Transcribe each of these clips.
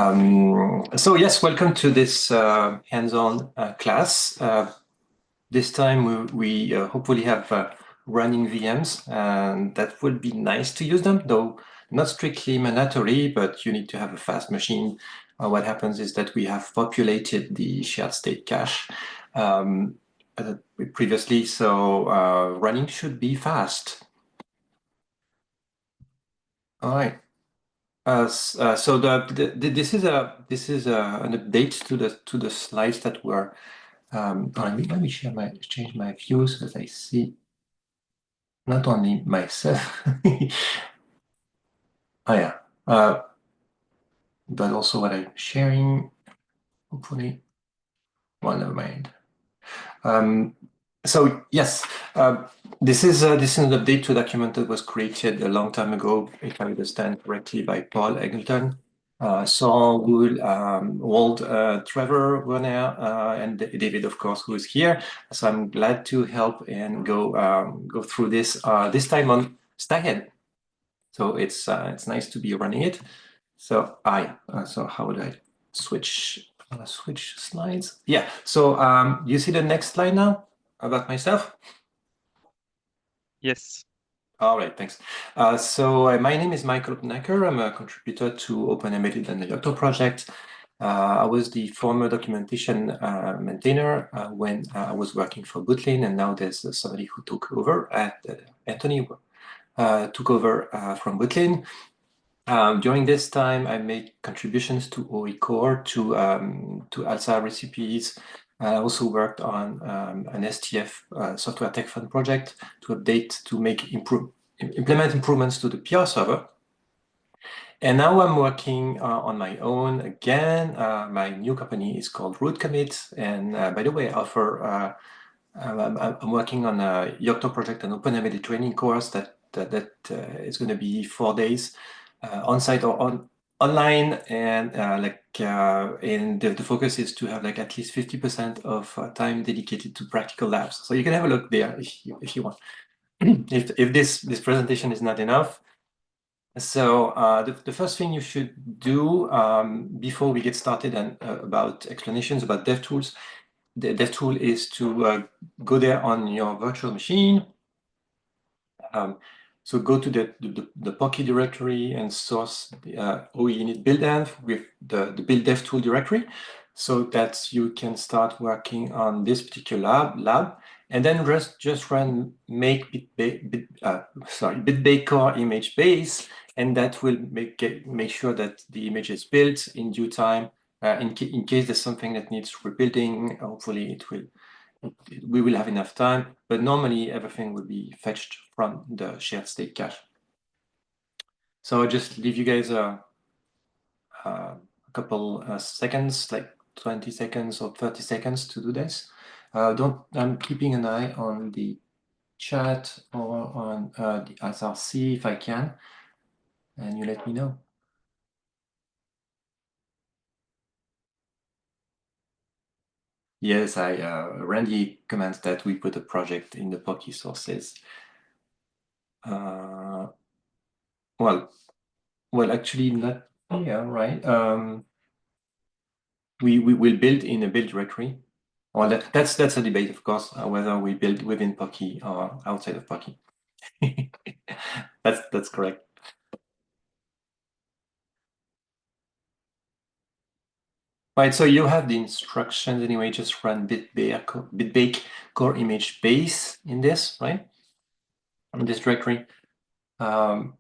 So yes, welcome to this hands-on class. This time we hopefully have running VMs, and that would be nice to use them, though not strictly mandatory, but you need to have a fast machine. What happens is that we have populated the shared state cache previously, so running should be fast. All right. So this is an update to the slides that were. Let me change my views because I see not only myself. Oh yeah, but also what I'm sharing. Hopefully, well, never mind. So yes, this is an update to a document that was created a long time ago, if I understand correctly, by Paul Eggleton. Saul, Wool, Wald, Trevor, Werner, and David, of course, who is here. So I'm glad to help and go through this time on Staghead. So it's nice to be running it. So so how would I switch slides? Yeah. So you see the next slide now about myself? Yes. All right, thanks. My name is Michael Opdenacker. I'm a contributor to OpenEmbedded and the Yocto Project. I was the former documentation maintainer when I was working for Bootlin, and now there's somebody who took over Anthony took over from Bootlin. During this time, I made contributions to OE Core, to ALSA recipes. I also worked on an STF software tech fund project to update, to implement improvements to the PR server. And now I'm working on my own again. My new company is called Root Commit. And by the way, I'm working on a Yocto Project, an OpenEmbedded training course that is going to be 4 days on-site or online, and the focus is to have like at least 50% of time dedicated to practical labs. So you can have a look there if you want. if this presentation is not enough. So the first thing you should do before we get started and about explanations about DevTools, the DevTool is to go there on your virtual machine. So go to the Pocky directory and source the OE init build-env with the build DevTool directory, so that you can start working on this particular lab, and then just run make bitbake core image base, and that will make sure that the image is built in due time. In case there's something that needs rebuilding, hopefully we will have enough time, but normally everything will be fetched from the shared state cache. So I'll just leave you guys a couple seconds, like 20 seconds or 30 seconds to do this. I'm keeping an eye on the chat or on the SRC if I can, and you let me know. Yes, Randy comments that we put a project in the Pocky sources. Well, actually not. Yeah, right. We will build in a build directory. Well, that's a debate, of course, whether we build within Pocky or outside of Pocky. That's correct. Right, so you have the instructions anyway. Just run bitbake core image base in this, right? In this directory.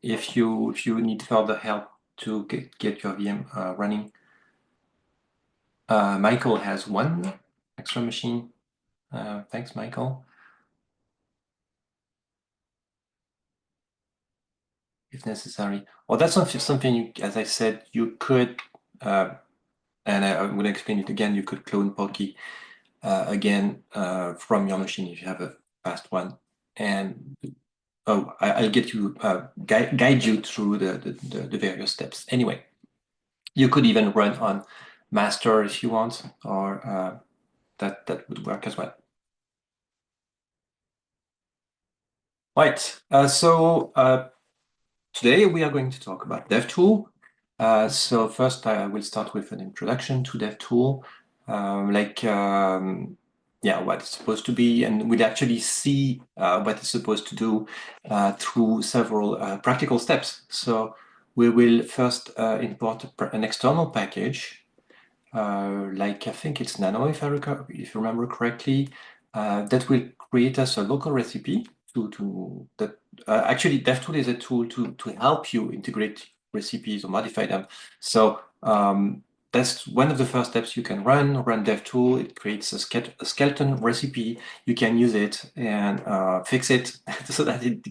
If you need further help to get your VM running, Michael has one extra machine. Thanks, Michael. If necessary. Well, that's something as I said, you could, and I'm going to explain it again, you could clone Pocky again from your machine if you have a fast one. And I'll get you, guide you through the various steps. Anyway, you could even run on master if you want, or that would work as well. Right, so today we are going to talk about DevTool. So first, I will start with an introduction to devtool, yeah, what it's supposed to be, and we'll actually see what it's supposed to do through several practical steps. So we will first import an external package, like I think it's Nano, if you remember correctly, that will create us a local recipe that actually devtool is a tool to help you integrate recipes or modify them. So that's one of the first steps you can run devtool. It creates a skeleton recipe. You can use it and fix it so that it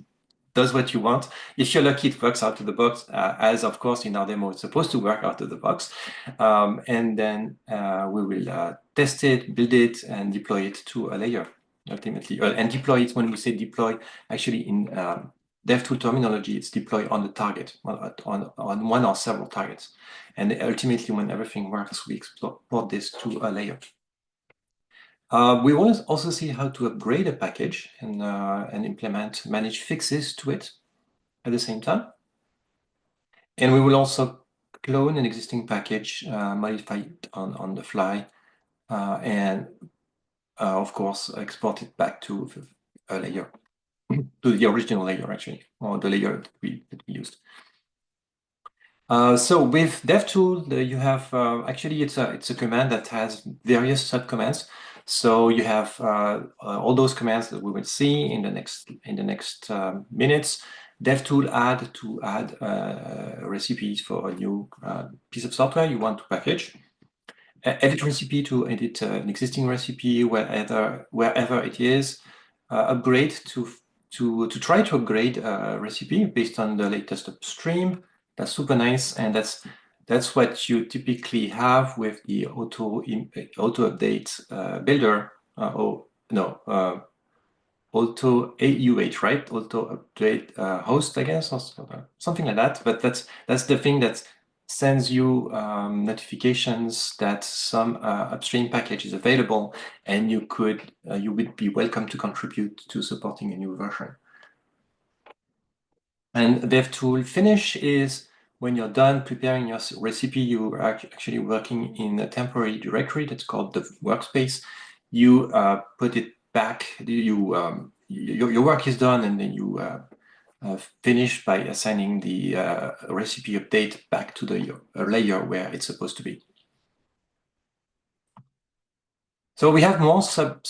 does what you want. If you're lucky, it works out of the box, as of course in our demo it's supposed to work out of the box. And then we will test it, build it, and deploy it to a layer ultimately. And deploy it, when we say deploy, actually in devtool terminology, it's deploy on the target, on one or several targets. And ultimately, when everything works, we export this to a layer. We want to also see how to upgrade a package and implement managed fixes to it at the same time. And we will also clone an existing package, modify it on the fly, and of course, export it back to a layer, to the original layer actually, or the layer that we used. So with devtool, you have actually it's a command that has various subcommands. So you have all those commands that we will see in the next minutes. Devtool add to add recipes for a new piece of software you want to package. Edit recipe to edit an existing recipe wherever it is. Upgrade to try to upgrade a recipe based on the latest upstream. That's super nice, and that's what you typically have with the auto update builder. Auto AUH, right? Auto update host, I guess, or something like that. But that's the thing that sends you notifications that some upstream package is available, and you would be welcome to contribute to supporting a new version. And devtool finish is when you're done preparing your recipe, you are actually working in a temporary directory that's called the workspace. You put it back, your work is done, and then you finish by assigning the recipe update back to the layer where it's supposed to be. So we have more sub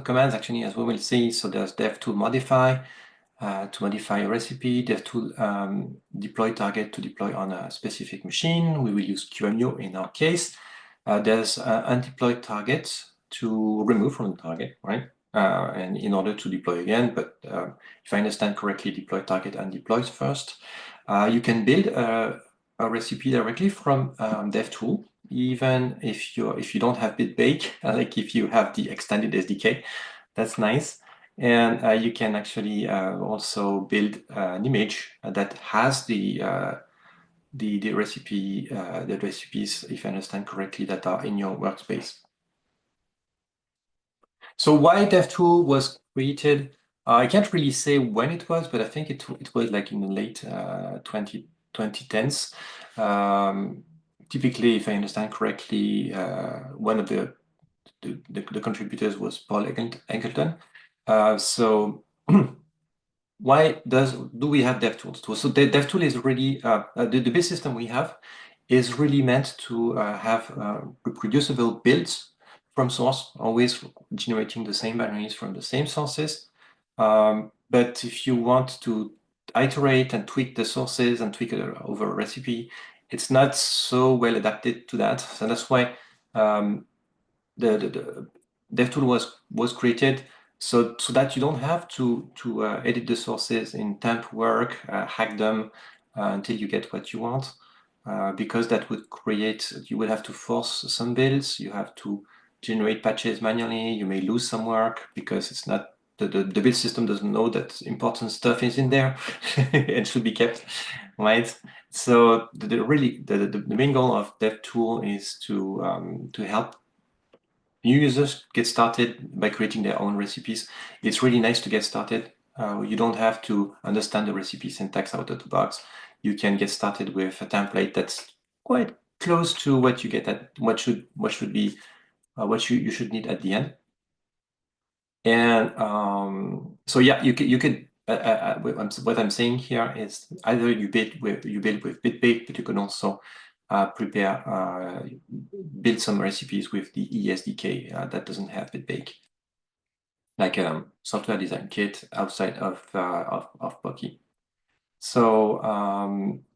commands actually, as we will see. So there's devtool modify to modify a recipe, devtool deploy target to deploy on a specific machine. We will use QEMU in our case. There's undeployed target to remove from the target, right? And in order to deploy again, but if I understand correctly, deploy target undeploys first. You can build a recipe directly from devtool, even if you don't have bitbake, like if you have the extended SDK, that's nice. And you can actually also build an image that has the recipes, if I understand correctly, that are in your workspace. So why devtool was created? I can't really say when it was, but I think it was like in the late 2010s. Typically, if I understand correctly, one of the contributors was Paul Eggleton. So why do we have devtools? So the devtool is really the base system we have is really meant to have reproducible builds from source, always generating the same binaries from the same sources. But if you want to iterate and tweak the sources and tweak it over a recipe, it's not so well adapted to that. So that's why the devtool was created so that you don't have to edit the sources in temp work, hack them until you get what you want, because that would you would have to force some builds, you have to generate patches manually, you may lose some work because it's not the build system doesn't know that important stuff is in there and should be kept, right? So the main goal of devtool is to help new users get started by creating their own recipes. It's really nice to get started. You don't have to understand the recipe syntax out of the box. You can get started with a template that's quite close to what you get at what should be what you should need at the end. And so yeah, you could what I'm saying here is either you build with BitBake, but you can also build some recipes with the ESDK that doesn't have BitBake, like software design kit outside of Pocky. So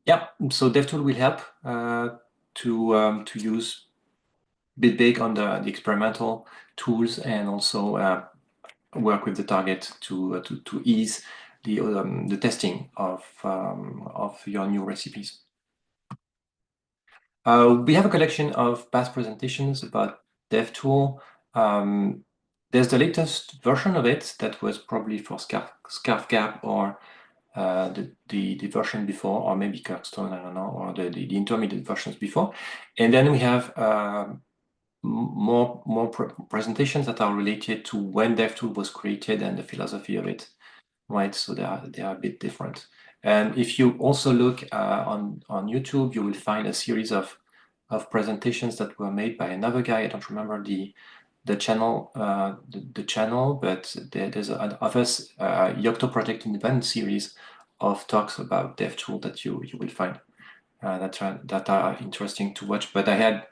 yeah, so devtool will help to use BitBake on the experimental tools, and also work with the target to ease the testing of your new recipes. We have a collection of past presentations about devtool. There's the latest version of it that was probably for ScarfGap, or the version before, or maybe Kirkstone, I don't know, or the intermediate versions before. And then we have more presentations that are related to when devtool was created and the philosophy of it, right? So they are a bit different. And if you also look on YouTube, you will find a series of presentations that were made by another guy. I don't remember the channel, but there's other Yocto Project independent series of talks about devtool that you will find that are interesting to watch. But I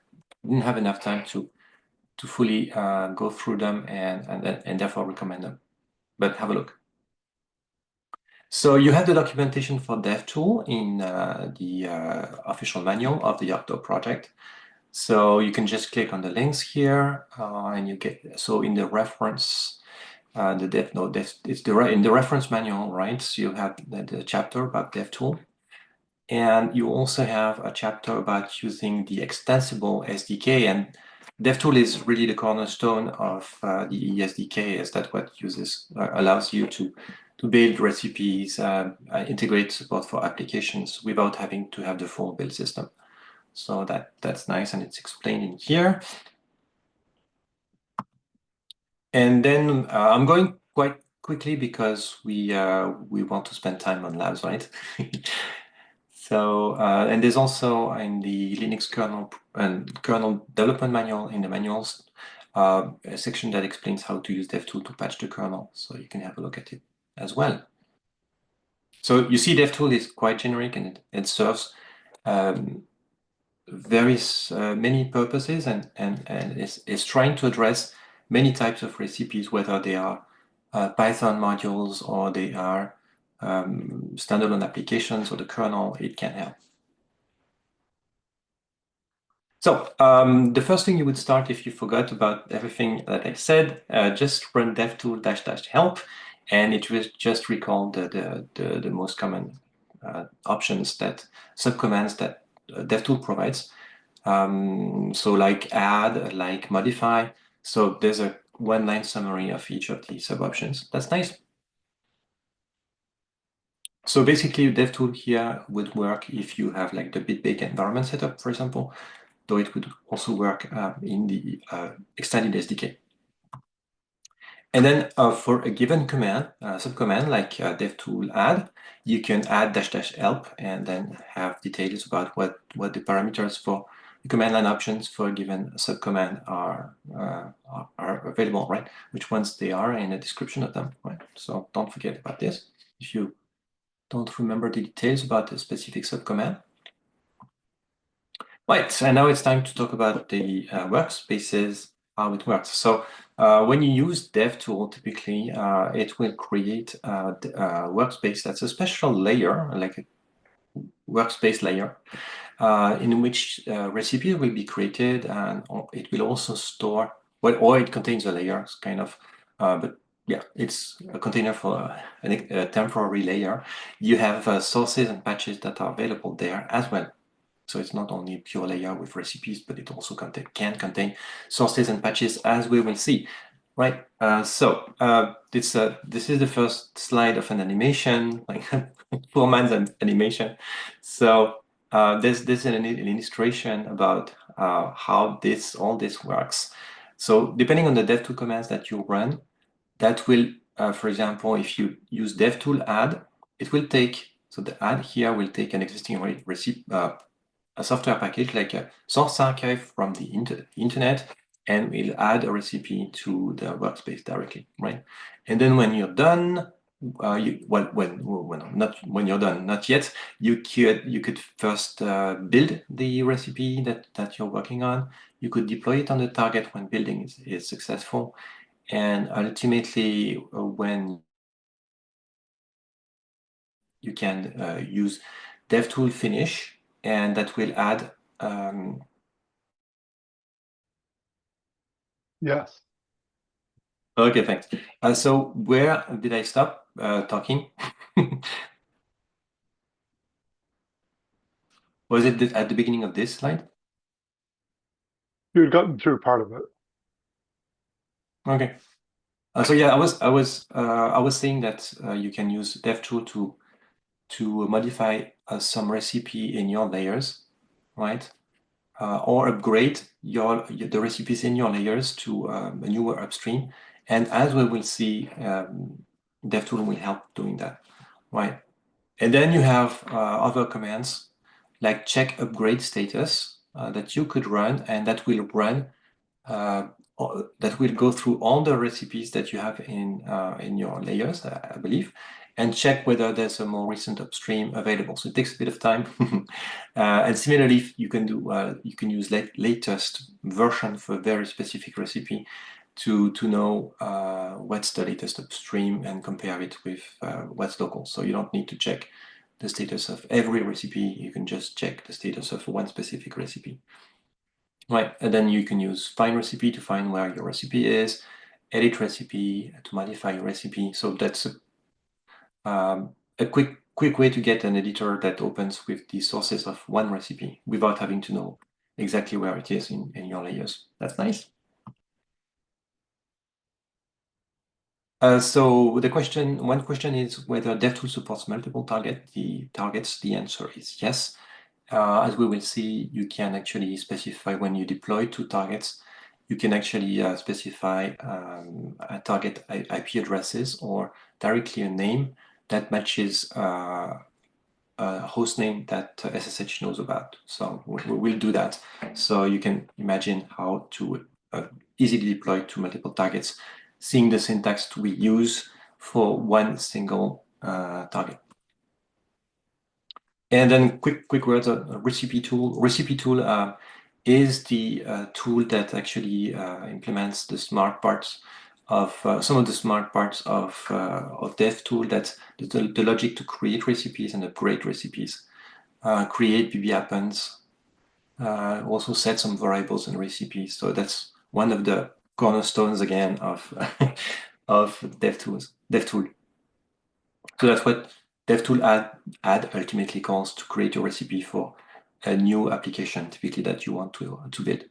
didn't have enough time to fully go through them and therefore recommend them. But have a look. So you have the documentation for devtool in the official manual of the Yocto project. So you can just click on the links here, and you get, so in the reference, in the reference manual, right? So you have the chapter about devtool, and you also have a chapter about using the extensible SDK. And devtool is really the cornerstone of the ESDK, as that what allows you to build recipes, integrate support for applications without having to have the full build system. So that's nice, and it's explained in here. And then I'm going quite quickly because we want to spend time on labs, right? So and there's also in the Linux kernel and kernel development manual, in the manuals, a section that explains how to use devtool to patch the kernel. So you can have a look at it as well. So you see, devtool is quite generic, and it serves many purposes, and is trying to address many types of recipes, whether they are Python modules or they are standalone applications or the kernel. It can help. So the first thing you would start, if you forgot about everything that I said, just run devtool --help, and it will just recall the most common options, subcommands that devtool provides. So like add, like modify. So there's a one-line summary of each of the sub-options. That's nice. So basically, devtool here would work if you have like the BitBake environment setup, for example, though it would also work in the extended SDK. And then for a given command, subcommand like devtool add, you can add --help and then have details about what the parameters for the command line options for a given subcommand are available, right? Which ones they are, and a description of them, right? So don't forget about this if you don't remember the details about the specific subcommand. Right, and now it's time to talk about the workspaces, how it works. So when you use devtool, typically it will create a workspace that's a special layer, like a workspace layer, in which recipes will be created, and it will also store, well, or it contains a layer, kind of, but yeah, it's a container for a temporary layer. You have sources and patches that are available there as well. So it's not only a pure layer with recipes, but it also can contain sources and patches, as we will see. Right. This is the first slide of an animation, like poor man's animation. So there's an illustration about how all this works. So depending on the devtool commands that you run, that will, for example, if you use devtool add, it will take, so the add here will take an existing recipe, a software package like a source archive from the internet, and we'll add a recipe to the workspace directly, right? And then when you're done, not when you're done, not yet. You could first build the recipe that you're working on. You could deploy it on the target when building is successful, and ultimately, when you can use devtool finish, and that will add. Yes. Okay, thanks. So where did I stop talking? Was it at the beginning of this slide? You had gotten through part of it. Okay. So yeah, I was saying that you can use devtool to modify some recipe in your layers, right? Or upgrade the recipes in your layers to a newer upstream. And as we will see, devtool will help doing that, right? And then you have other commands like check upgrade status that you could run, and that will run that will go through all the recipes that you have in your layers, I believe, and check whether there's a more recent upstream available. So it takes a bit of time. And similarly, you can use latest version for a very specific recipe to know what's the latest upstream and compare it with what's local. So you don't need to check the status of every recipe. You can just check the status of one specific recipe. Right, and then you can use find recipe to find where your recipe is, edit recipe to modify your recipe. So that's a quick way to get an editor that opens with the sources of one recipe without having to know exactly where it is in your layers. That's nice. So one question is whether devtool supports multiple targets. The answer is yes. As we will see, you can actually specify when you deploy two targets, you can actually specify a target IP addresses or directly a name that matches a host name that SSH knows about. So we'll do that. So you can imagine how to easily deploy to multiple targets, seeing the syntax we use for one single target. And then quick words on recipe tool. Recipe tool is the tool that actually implements the smart parts of some of the smart parts of devtool. That's the logic to create recipes and upgrade recipes, create BB appends, also set some variables in recipes. So that's one of the cornerstones again of of devtool. So that's what devtool add ultimately calls to create a recipe for a new application, typically that you want to build.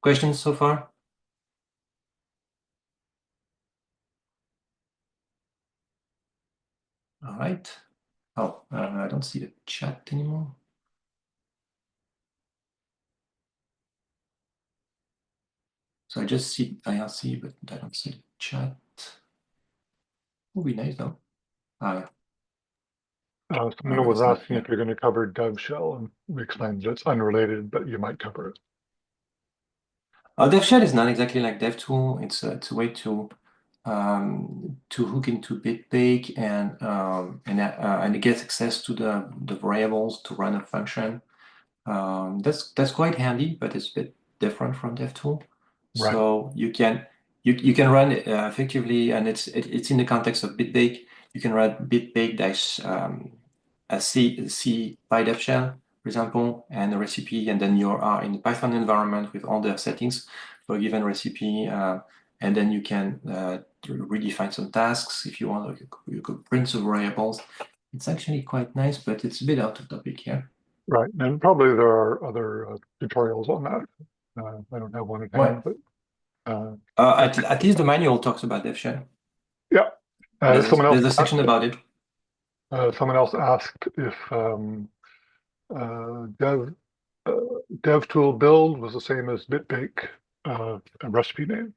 Questions so far? All right. Oh, I don't see the chat anymore. So I just see IRC, but I don't see the chat. Would be nice though. Ah, yeah. Someone was It's not asking if here. you're going to cover dev shell, and we explained that it's unrelated, but you might cover it. DevShell is not exactly like devtool. It's a way to hook into Bitbake and it gets access to the variables to run a function. That's quite handy, but it's a bit different from devtool. Right. So you can run it effectively, and it's in the context of Bitbake. You can run Bitbake dash a C PyDevShell, for example, and a recipe, and then you are in the Python environment with all the settings for a given recipe, and then you can redefine some tasks if you want. Or you could print some variables. It's actually quite nice, but it's a bit out of topic here. Right. And probably there are other tutorials on that. I don't have one at hand, Well, but at least the manual talks about DevShell. yeah. There's a section about it. Someone else asked if dev devtool build was the same as Bitbake a recipe name.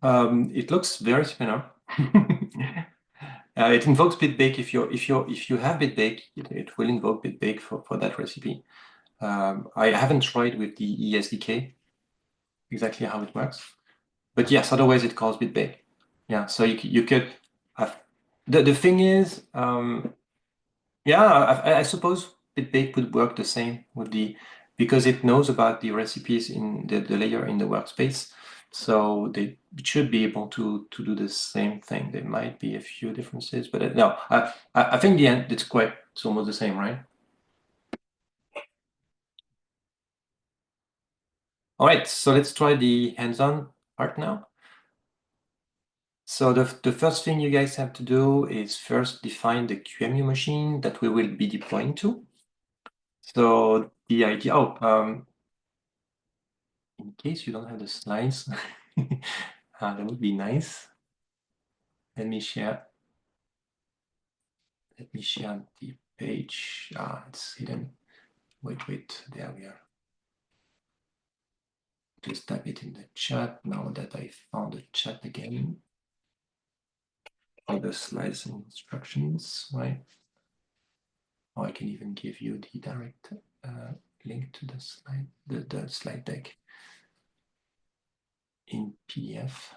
It looks very similar. It invokes bitbake if you have bitbake, it will invoke bitbake for that recipe. I haven't tried with the ESDK exactly how it works, but yes, otherwise it calls bitbake. Yeah, so you could have the thing is, yeah, I suppose bitbake would work the same with because it knows about the recipes in the layer in the workspace. So they should be able to do the same thing. There might be a few differences, but no, I think the end it's almost the same, right? All right, so let's try the hands-on part now. So the first thing you guys have to do is first define the QEMU machine that we will be deploying to. So the idea, in case you don't have the slides, that would be nice. Let me share. Let me share the page. It's hidden. Wait, there we are. Just type it in the chat now that I found the chat again. All the slides and instructions, right? Or I can even give you the direct link to the slide, the slide deck in PDF.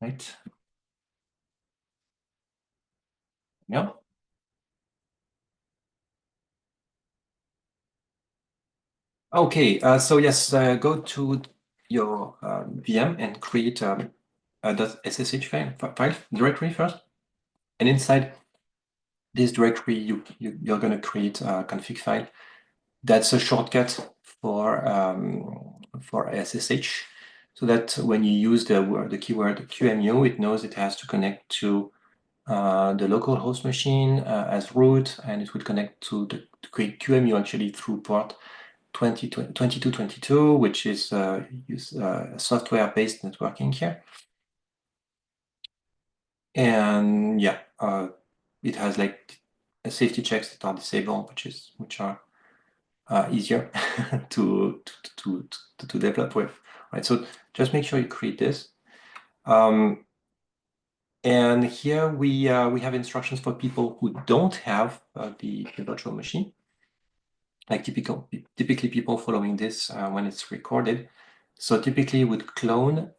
Right? Yeah. Okay, so yes, go to your VM and create a .ssh file directory first. And inside this directory, you're going to create a config file. That's a shortcut for SSH, so that when you use the keyword QEMU, it knows it has to connect to the local host machine as root, and it would connect to the QEMU actually through port 2222, which is software-based networking here. And yeah, it has like safety checks that are disabled, which are easier to develop with. Right, so just make sure you create this. And here we have instructions for people who don't have the virtual machine. Like typically people following this when it's recorded. So typically would clone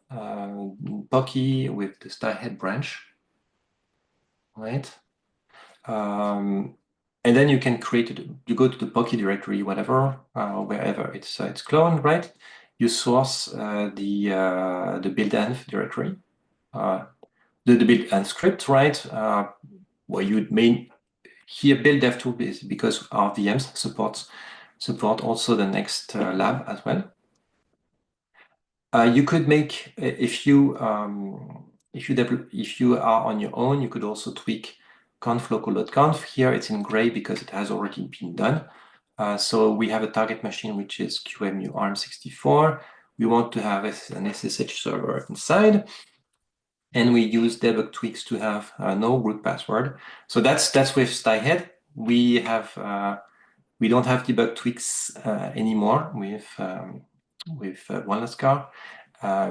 Pocky with the starhead branch, right? And then you can create it. You go to the Pocky directory, whatever, wherever it's cloned, right? You source the build-env directory, the build-env script, right? Where you may here build devtool is because our VMs support also the next lab as well. You could make if you are on your own, you could also tweak conf local.conf. Here it's in gray because it has already been done. So we have a target machine which is QEMU ARM64. We want to have an SSH server inside, and we use debug tweaks to have no root password. So that's with Styhead. We don't have debug tweaks anymore with OneLastCar.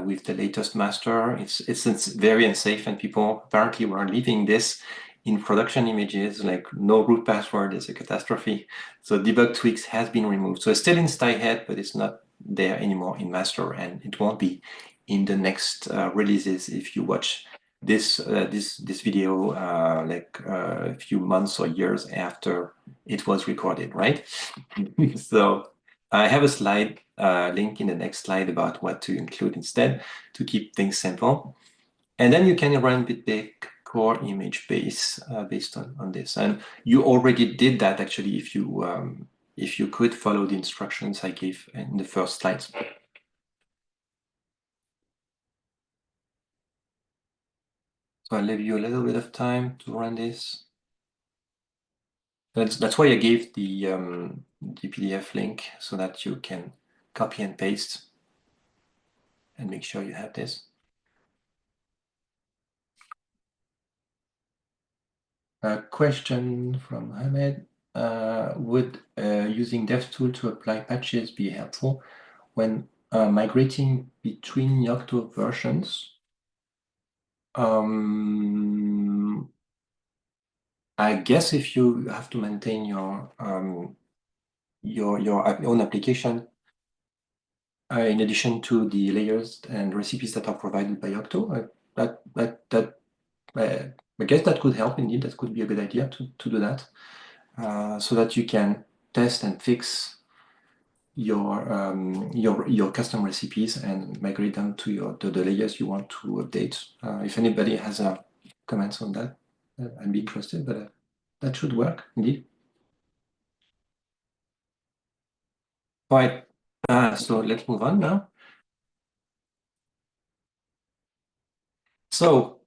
With the latest master, it's very unsafe, and people apparently were leaving this in production images like no root password is a catastrophe. So debug tweaks has been removed. So it's still in Styhead, but it's not there anymore in master, and it won't be in the next releases if you watch this video like a few months or years after it was recorded, right? So I have a slide link in the next slide about what to include instead to keep things simple. And then you can run bitbake core image base based on this. And you already did that actually if you could follow the instructions I gave in the first slides. So I'll leave you a little bit of time to run this. That's why I gave the PDF link so that you can copy and paste and make sure you have this. A question from Mohammed. Would using devtool to apply patches be helpful when migrating between Yocto versions. I guess if you have to maintain your own application, in addition to the layers and recipes that are provided by Yocto, I guess that could help indeed. That could be a good idea to do that, so that you can test and fix your custom recipes and migrate them to the layers you want to update. If anybody has comments on that, I'd be interested, but that should work indeed. All right, so let's move on now. So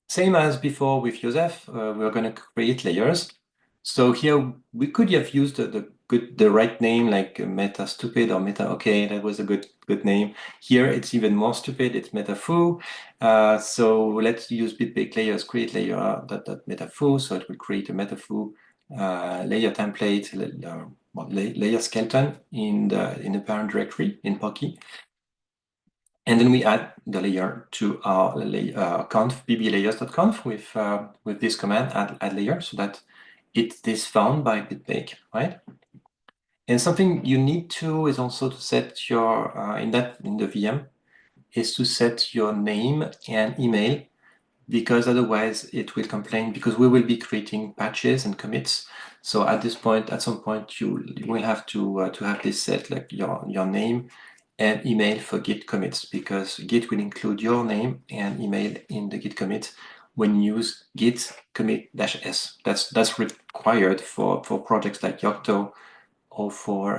same as before with Joseph, we're going to create layers. So here we could have used the right name, like meta stupid or meta okay. That was a good name. Here it's even more stupid. It's meta foo. So let's use bitbake layers. Create layer meta foo. So it will create a meta foo layer template, layer skeleton in the parent directory in Pocky. And then we add the layer to our conf bblayers.conf with this command add layer, so that it is found by bitbake, right? And something you need to is also to set your in the VM is to set your name and email, because otherwise it will complain, because we will be creating patches and commits. So at some point you will have to have this set, like your name and email for Git commits, because Git will include your name and email in the Git commit when you use git commit -s. That's required for projects like Yocto or for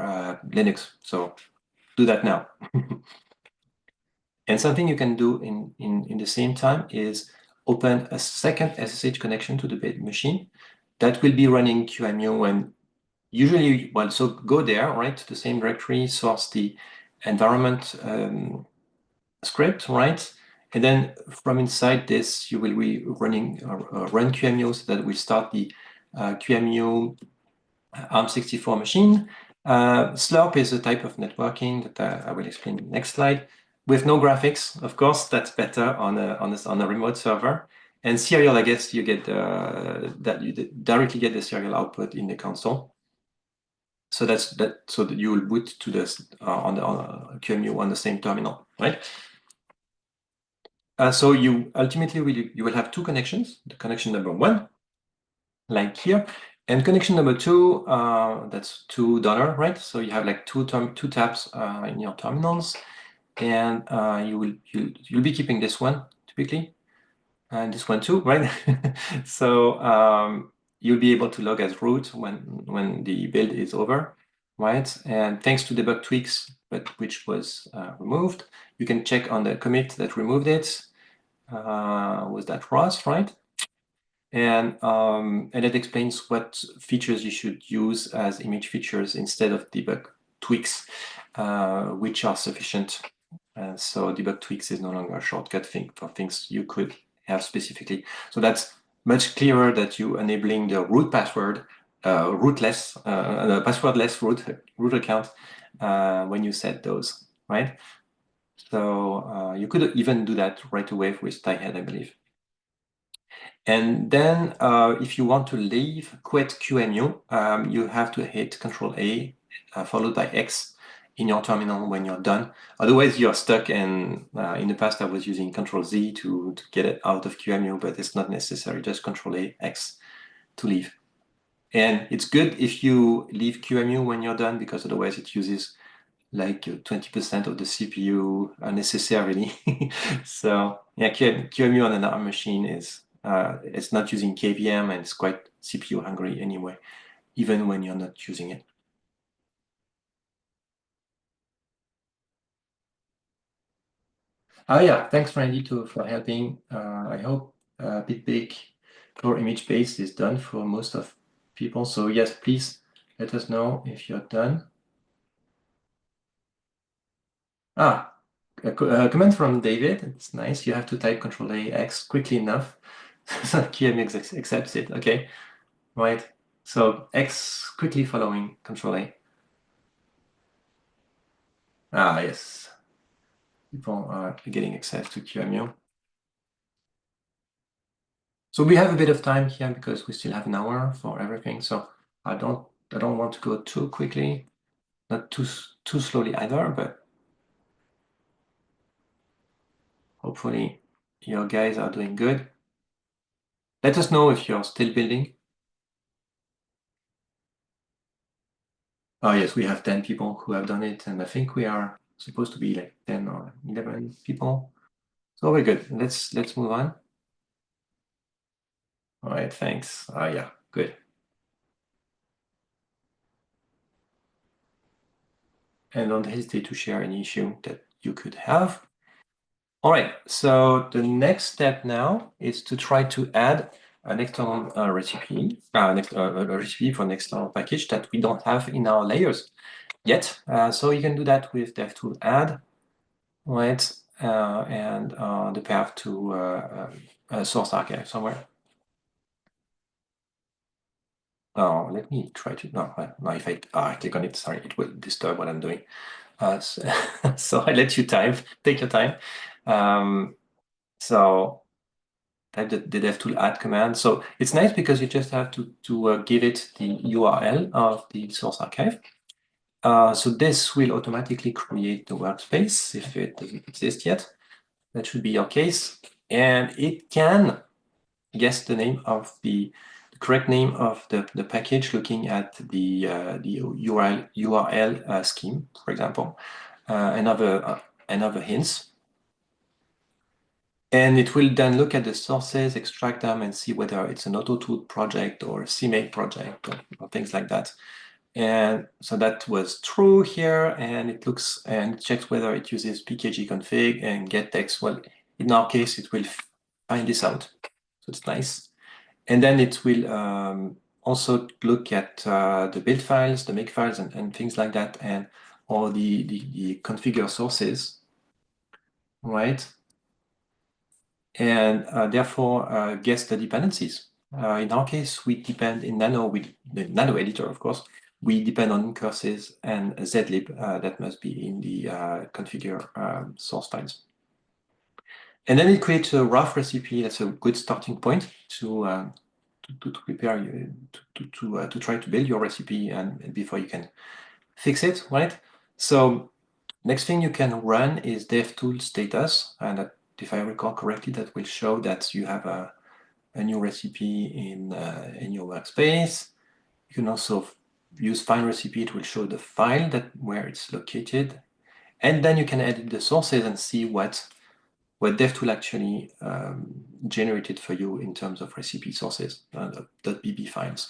Linux. So do that now. And something you can do in the same time is open a second SSH connection to the machine that will be running QEMU. And usually, well, so go there, right, to the same directory, source the environment script, right? And then from inside this, you will be running run QEMU, so that will start the QEMU ARM64 machine. Slurp is a type of networking that I will explain in the next slide. With no graphics, of course, that's better on a remote server. And serial, I guess you get that you directly get the serial output in the console. So so that you will boot to this on QEMU on the same terminal, right? So you ultimately you will have two connections. The connection number one, like here, and connection number two, that's $2, right? So you have like two tabs in your terminals, and you'll be keeping this one typically, and this one too, right? So you'll be able to log as root when the build is over, right? And thanks to debug tweaks, but which was removed, you can check on the commit that removed it. Was that Ross, right? And it explains what features you should use as image features instead of debug tweaks, which are sufficient. So debug tweaks is no longer a shortcut thing for things you could have specifically. So that's much clearer that you enabling the root password, rootless, passwordless root account when you set those, right? So you could even do that right away with Tyhead, I believe. And then if you want to leave quit QEMU, you have to hit Control A followed by X in your terminal when you're done. Otherwise, you're stuck. And in the past, I was using Control Z to get it out of QEMU, but it's not necessary. Just Control A, X to leave. And it's good if you leave QEMU when you're done, because otherwise it uses like 20% of the CPU unnecessarily. So yeah, QEMU on an ARM machine is it's not using KVM, and it's quite CPU hungry anyway, even when you're not using it. Oh yeah, thanks Randy for helping. I hope bitbake for image based is done for most of people. So yes, please let us know if you're done. A comment from David. It's nice. You have to type Control A X quickly enough so QMX accepts it. Okay, right. So X quickly following Control A. Ah, yes. People are getting access to QEMU. So we have a bit of time here because we still have an hour for everything. So I don't want to go too quickly, not too slowly either, but hopefully your guys are doing good. Let us know if you're still building. Oh yes, we have 10 people who have done it, and I think we are supposed to be like 10 or 11 people. So we're good. Let's move on. All right, thanks. Yeah, good. And don't hesitate to share any issue that you could have. All right, so the next step now is to try to add an external recipe, a recipe for an external package that we don't have in our layers yet. So you can do that with devtool add, right? And the path to a source archive somewhere. Oh, let me try to, no, if I click on it, sorry, it will disturb what I'm doing. So I let you take your time. So type the devtool add command. So it's nice because you just have to give it the URL of the source archive. So this will automatically create the workspace if it doesn't exist yet. That should be your case. And it can guess the name of the correct name of the package looking at the URL scheme, for example, and other hints. And it will then look at the sources, extract them, and see whether it's an AutoTool project or a CMake project or things like that. And so that was true here, and it looks and checks whether it uses pkgconfig and gettext. Well, in our case, it will find this out. So it's nice. And then it will also look at the build files, the make files, and things like that, and all the configure sources, right? And therefore guess the dependencies. In our case, we depend in Nano, with the Nano editor, of course, we depend on incurses and zlib that must be in the configure source files. And then it creates a rough recipe. That's a good starting point to prepare you to try to build your recipe and before you can fix it, right? So next thing you can run is devtool status, and if I recall correctly, that will show that you have a new recipe in your workspace. You can also use find recipe. It will show the file where it's located, and then you can edit the sources and see what devtool actually generated for you in terms of recipe sources, .bb files.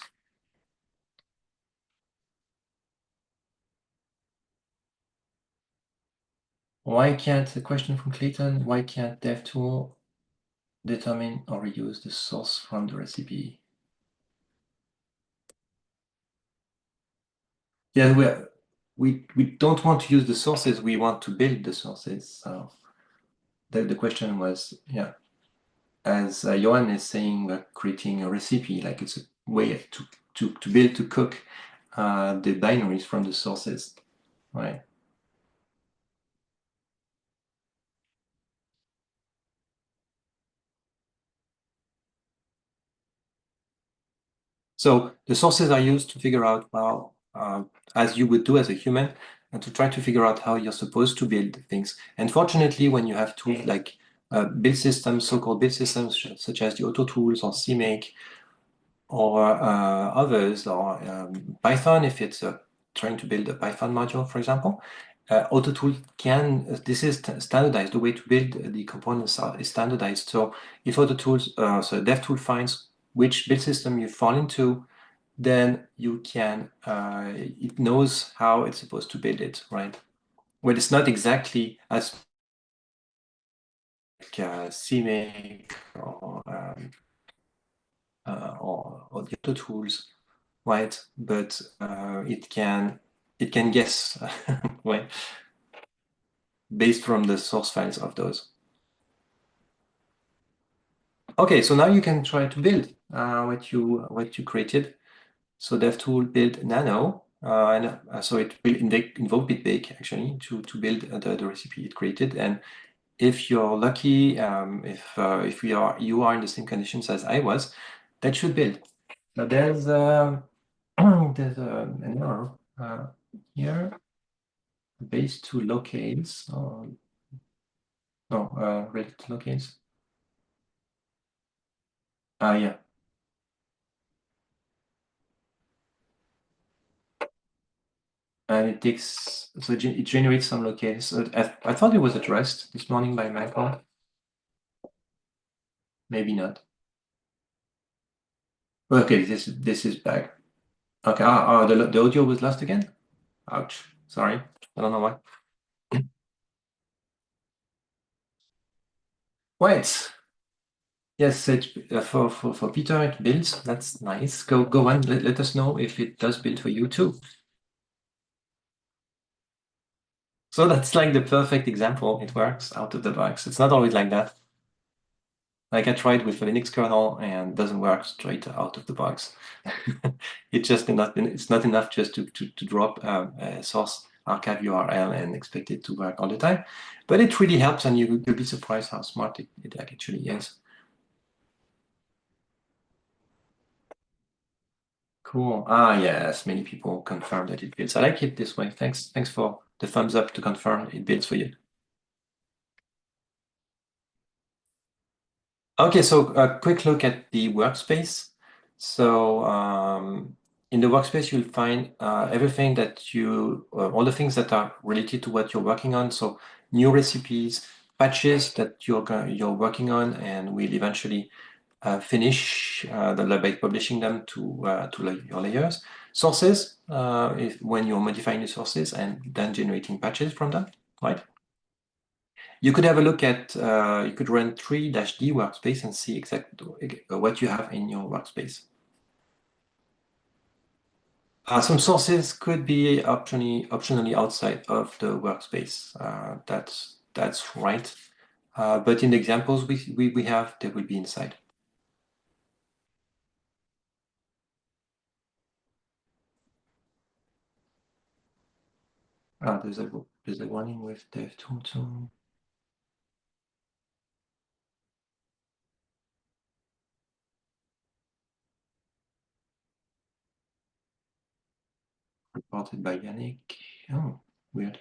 Why can't, the question from Clayton, why can't devtool determine or reuse the source from the recipe? Yeah, we don't want to use the sources, we want to build the sources. So the question was, yeah, as Johan is saying, creating a recipe, like it's a way to build, to cook the binaries from the sources, right? So the sources are used to figure out, well, as you would do as a human, and to try to figure out how you're supposed to build things. And fortunately, when you have tools like build systems, so-called build systems, such as the AutoTools or CMake, or others, or Python, if it's trying to build a Python module, for example, AutoTool can, this is standardized, the way to build the components is standardized. So if AutoTools, so DevTool finds which build system you fall into, then you can, it knows how it's supposed to build it, right? Well, it's not exactly as like CMake or the other tools, right? But it can guess, right, based from the source files of those. Okay, so now you can try to build what you created. So devtool build nano, So it will invoke bitbake actually to build the recipe it created. And if you're lucky, if you are in the same conditions as I was, that should build. Now there's there's an error here. Base to locales. No, related to locales. Yeah. And it takes, so it generates some locales. So I thought it was addressed this morning by Michael. Maybe not. Okay, this is back. Okay, the audio was lost again? Ouch. Sorry. I don't know why. Wait. Yes, for Peter it builds. That's nice. Go on. Let us know if it does build for you too. So that's like the perfect example. It works out of the box. It's not always like that. Like I tried with the Linux kernel and doesn't work straight out of the box. It's not enough just to drop a source archive URL and expect it to work all the time. But it really helps, and you'll be surprised how smart it actually is. Cool. Yes, many people confirm that it builds. I like it this way. Thanks for the thumbs up to confirm it builds for you. Okay, so a quick look at the workspace. So in the workspace, you'll find everything that all the things that are related to what you're working on. So new recipes, patches that you're working on, and will eventually finish by publishing them to your layers. Sources, when you're modifying the sources and then generating patches from them, right? You could have a look at, you could run 3-D workspace and see exactly what you have in your workspace. Some sources could be optionally outside of the workspace. That's right. But in the examples we have, they will be inside. There's a warning with devtool too. Reported by Yannick. Oh, weird.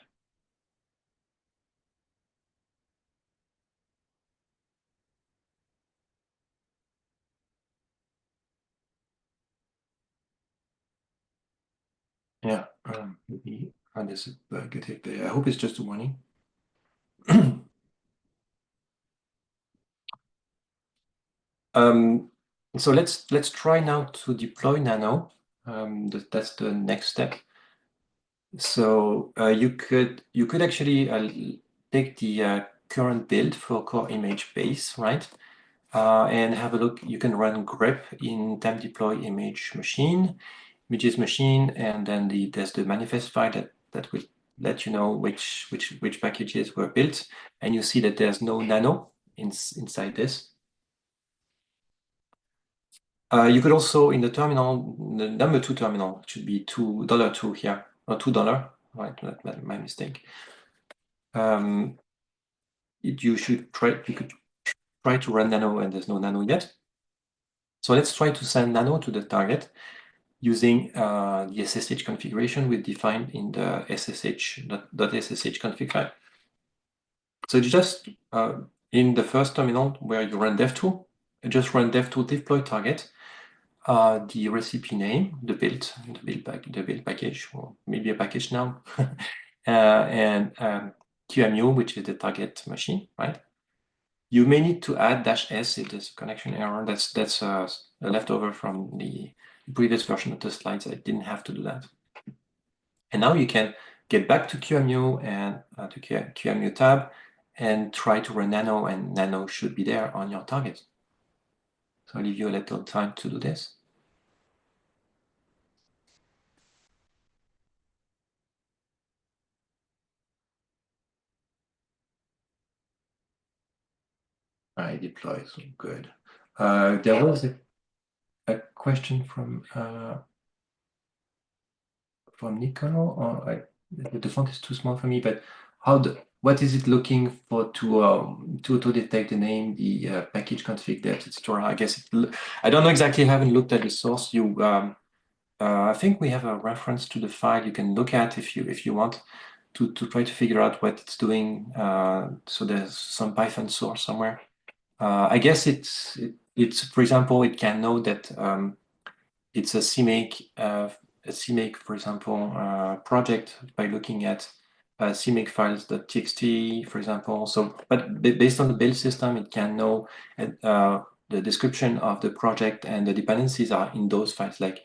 Yeah, maybe there's a bug. I hope it's just a warning. So let's try now to deploy Nano. That's the next step. So you could actually take the current build for core image base, right? And have a look. You can run grep in temp deploy image machine, images machine, and then there's the manifest file that will let you know which packages were built, and you see that there's no nano inside this. You could also, in the terminal, the number 2 terminal should be $2 here, or $2, right? That's my mistake. You could try to run nano, and there's no nano yet. So let's try to send nano to the target using the SSH configuration we defined in the .ssh config file. So just in the first terminal where you run devtool, just run devtool deploy target, the recipe name, the build package, or maybe a package now, and QMU, which is the target machine, right? You may need to add -s if there's a connection error. That's a leftover from the previous version of the slides. I didn't have to do that. And now you can get back to QMU and to QMU tab and try to run Nano, and Nano should be there on your target. So I'll leave you a little time to do this. I deploy, so good. There was a question from from Niccolo, or the font is too small for me, but what is it looking for to detect the name, the package config, depth, etc. I guess I don't know exactly. I haven't looked at the source. I think we have a reference to the file you can look at if you want to try to figure out what it's doing. So there's some Python source somewhere. I guess it's for example, it can know that it's a CMake, for example, project by looking at CMake files.txt, for example. So, but based on the build system, it can know the description of the project, and the dependencies are in those files, like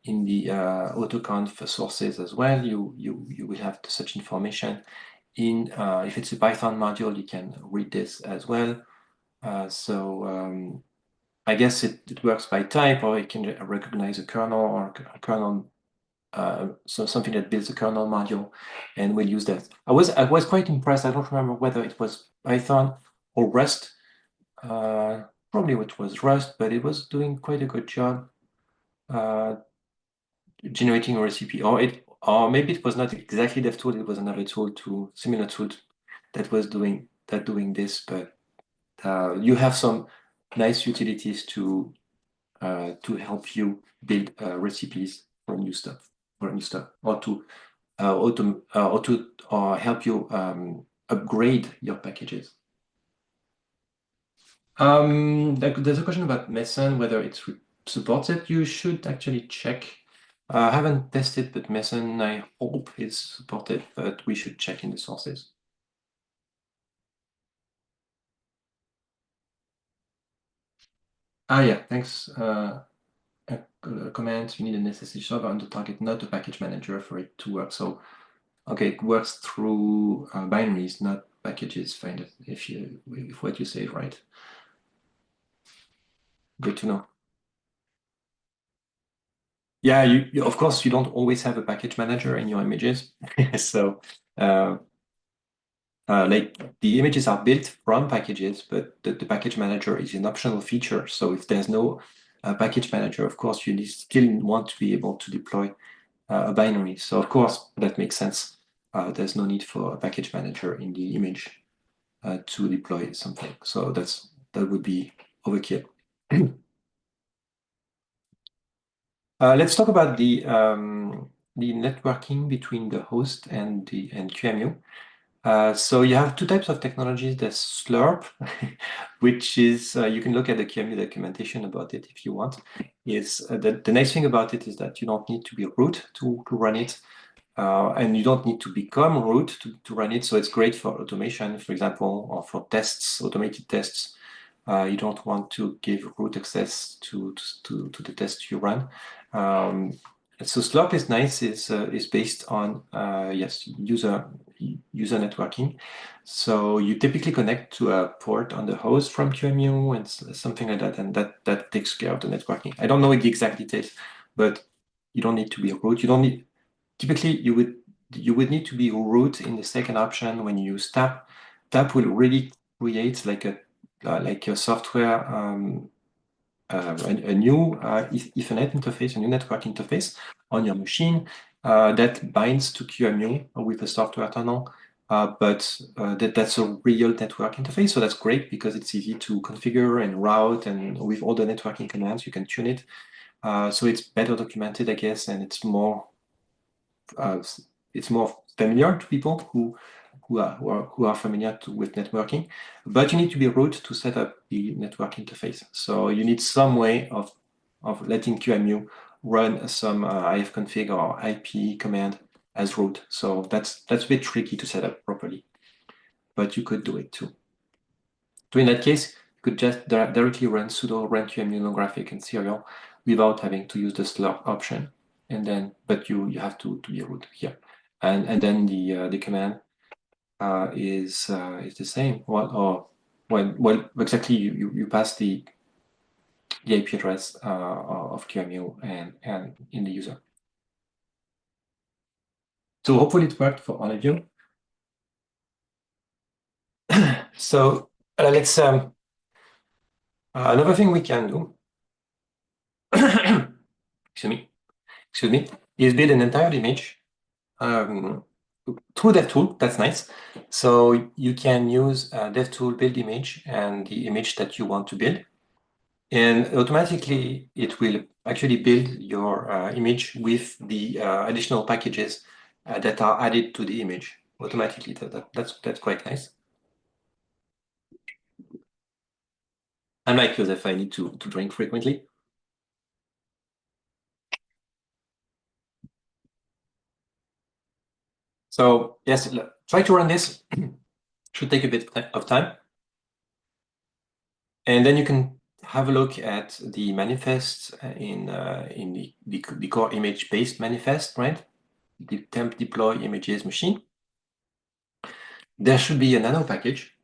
in the autoconf sources as well. You will have such information. In if it's a Python module, you can read this as well. I guess it works by type, or it can recognize a kernel or a kernel, so something that builds a kernel module, and we'll use that. I was quite impressed. I don't remember whether it was Python or Rust. Probably it was Rust, but it was doing quite a good job generating a recipe. Or maybe it was not exactly devtool. It was another tool, similar tool that was doing this. But you have some nice utilities to help you build recipes for new stuff, or to help you upgrade your packages. There's a question about Meson, whether it supports it. You should actually check. I haven't tested, but Meson, I hope, is supported, but we should check in the sources. Yeah, thanks. Comment, you need a necessary server on the target, not a package manager for it to work. So, okay, it works through binaries, not packages. Find it if what you say is right. Good to know. Yeah, you of course you don't always have a package manager in your images, so like the images are built from packages, but the package manager is an optional feature. So if there's no package manager, of course you still want to be able to deploy a binary. So of course that makes sense. There's no need for a package manager in the image to deploy something. So that would be overkill. Let's talk about the networking between the host and QEMU. So you have two types of technologies. There's Slurp, which is you can look at the QEMU documentation about it if you want. The nice thing about it is that you don't need to be root to run it, and you don't need to become root to run it. So it's great for automation, for example, or for tests, automated tests. You don't want to give root access to the test you run. So Slurp is nice. Is based on yes, user networking. So you typically connect to a port on the host from QEMU and something like that, and that takes care of the networking. I don't know the exact details, but you don't need to be a root. You don't need. Typically, you would need to be root in the second option when you use tap. Tap will really create like a software, a new Ethernet interface, a new network interface on your machine that binds to QEMU with a software tunnel. But that's a real network interface, so that's great because it's easy to configure and route, and with all the networking commands, you can tune it. So it's better documented, I guess, and it's more familiar to people who are familiar with networking, but you need to be root to set up the network interface. So you need some way of letting QEMU run some ifconfig or IP command as root. So that's a bit tricky to set up properly, but you could do it too. So in that case, you could just directly run sudo run QEMU non-graphic and serial without having to use the slurp option. And then, but you have to be root here. And then the command is the same. Well, exactly you pass the IP address of QEMU and in the user. So hopefully it worked for all of you. So let's another thing we can do. Excuse me, is build an entire image through DevTool. That's nice. So you can use DevTool build image and the image that you want to build. And automatically, it will actually build your image with the additional packages that are added to the image automatically. That's quite nice. Unlike Joseph, I need to drink frequently. So yes, try to run this. Should take a bit of time. And then you can have a look at the manifest in the core image-based manifest, right? The temp deploy images machine. There should be a nano package.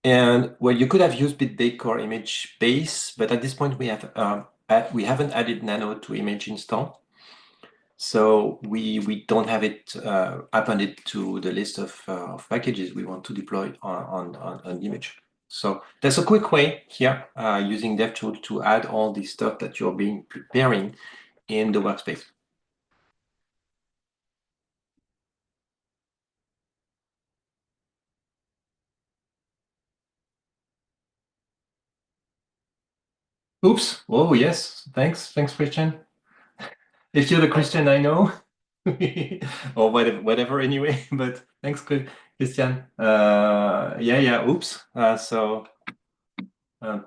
And well, you could have used bitbake core image base, but at this point we haven't added nano to image install. So we don't have it appended to the list of packages we want to deploy on an image. So there's a quick way here using devtool to add all the stuff that you're preparing in the workspace. Oops. Oh yes. Thanks, Christian. If you're the Christian I know, or whatever anyway. But thanks, Christian. Yeah. Oops. So.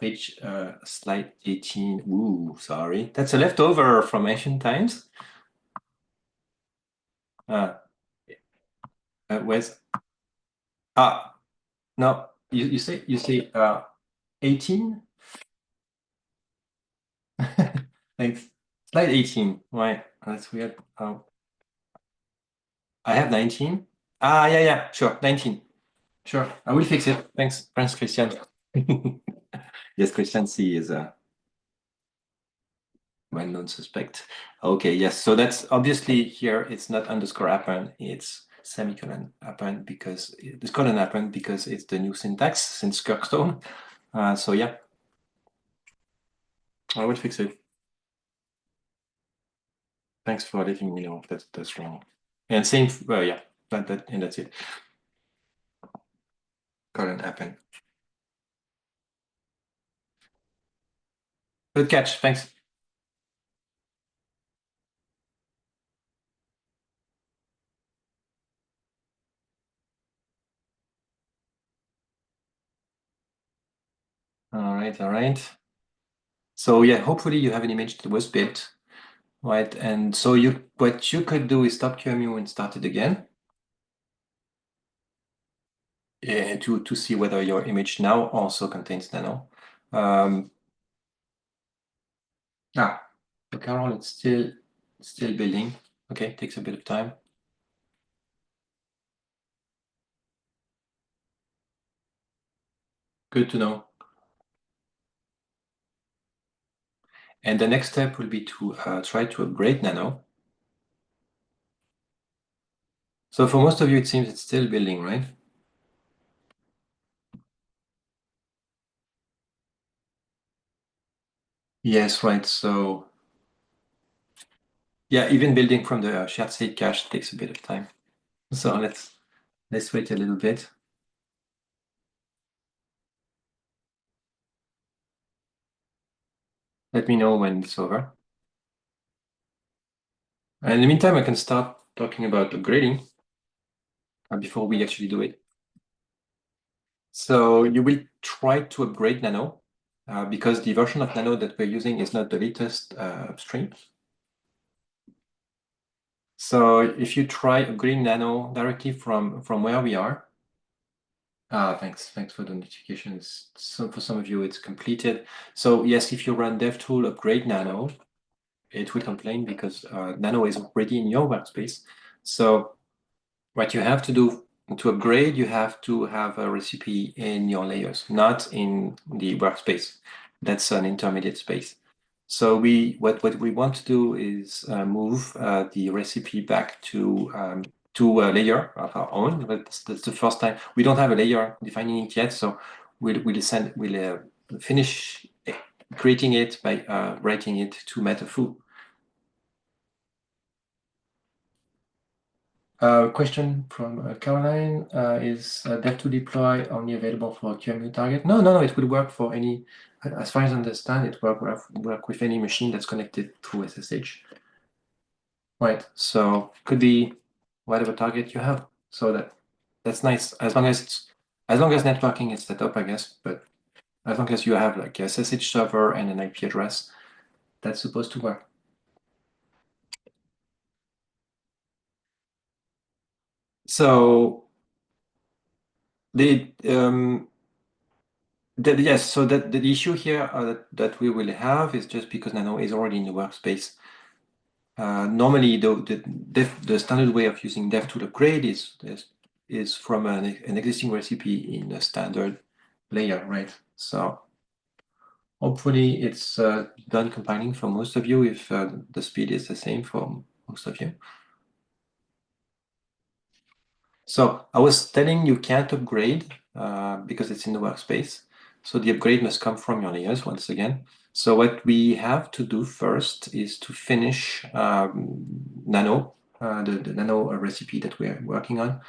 Page slide 18. Ooh, sorry. That's a leftover from ancient times. Where's no, you say 18? Thanks. Slide 18. Right. That's weird. I have 19. Yeah, sure. 19. Sure. I will fix it. Thanks, Christian. Yes, Christian C is a well-known suspect. Okay, yes. So that's obviously here, it's not underscore append, it's semicolon append because it's colon append because it's the new syntax since Kirkstone. So yeah, I will fix it. Thanks for letting me know if that's wrong. And same, yeah, and that's it. Colon append. Good catch. Thanks. All right. So yeah, hopefully you have an image that was built, right? And so what you could do is stop QEMU and start it again. To see whether your image now also contains nano. So Carol, it's still building. Okay, takes a bit of time. Good to know. And the next step will be to try to upgrade nano. So for most of you, it seems it's still building, right? Yes, right. So yeah, even building from the shared state cache takes a bit of time. So let's wait a little bit. Let me know when it's over. And in the meantime, I can start talking about upgrading before we actually do it. So you will try to upgrade Nano because the version of Nano that we're using is not the latest upstream. So if you try upgrading Nano directly from where we are, thanks for the notifications. So for some of you, it's completed. So yes, if you run devtool upgrade Nano, it will complain because Nano is already in your workspace. So what you have to do to upgrade, you have to have a recipe in your layers, not in the workspace. That's an intermediate space. So what we want to do is move the recipe back to a layer of our own. That's the first time. We don't have a layer defining it yet, so we'll finish creating it by writing it to metafu. Question from Caroline, is dev deploy only available for QEMU target? No, it will work for any, as far as I understand, it work with any machine that's connected through SSH. Right, so could be whatever target you have. So that's nice, as long as networking is set up, I guess, but as long as you have like a SSH server and an IP address, that's supposed to work. So yes, so the issue here that we will have is just because Nano is already in the workspace. Normally, the standard way of using devtool upgrade is from an existing recipe in a standard layer, right? So hopefully it's done compiling for most of you if the speed is the same for most of you. So I was telling you can't upgrade because it's in the workspace. So the upgrade must come from your layers once again. So what we have to do first is to finish Nano, the Nano recipe that we're working on.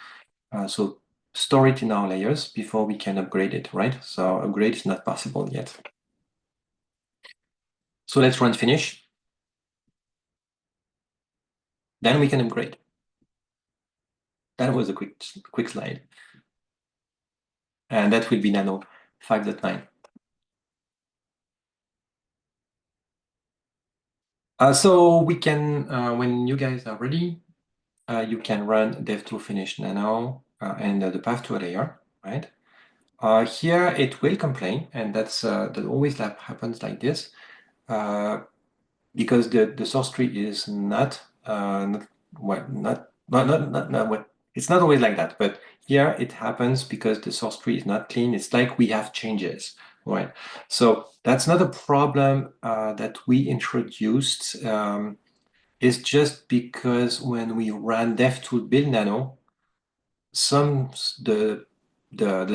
So store it in our layers before we can upgrade it, right? So upgrade is not possible yet. So let's run finish. Then we can upgrade. That was a quick slide. And that will be Nano 5.9. So we can, when you guys are ready, you can run devtool finish nano and the path to a layer, right? Here it will complain, and that's that always happens like this, because the source tree is not it's not always like that, but here it happens because the source tree is not clean. It's like we have changes, right? So that's not a problem that we introduced. It's just because when we ran devtool build nano, the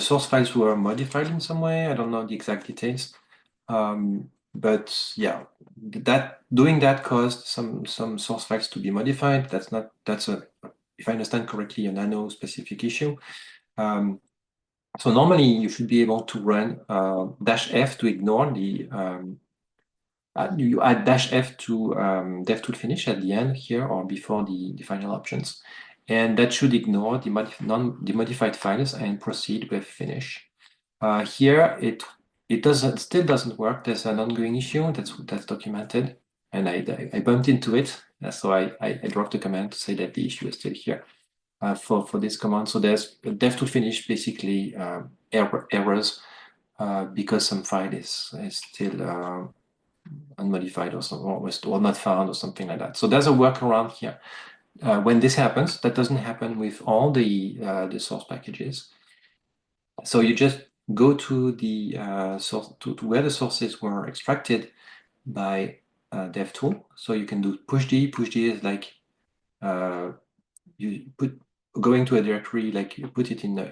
source files were modified in some way. I don't know the exact details. But yeah, doing that caused some source files to be modified. That's a, if I understand correctly, a nano specific issue. So normally you should be able to run -F to ignore the you add -F to devtool finish at the end here or before the final options, and that should ignore the modified files and proceed with finish. Here it still doesn't work. There's an ongoing issue that's documented, and I bumped into it, so I dropped a command to say that the issue is still here for this command. So there's devtool finish basically errors because some file is still unmodified or not found or something like that. So there's a workaround here. When this happens, that doesn't happen with all the source packages. So you just go to the source to where the sources were extracted by devtool. So you can do pushd. Pushd is like you going to a directory, like you put it in a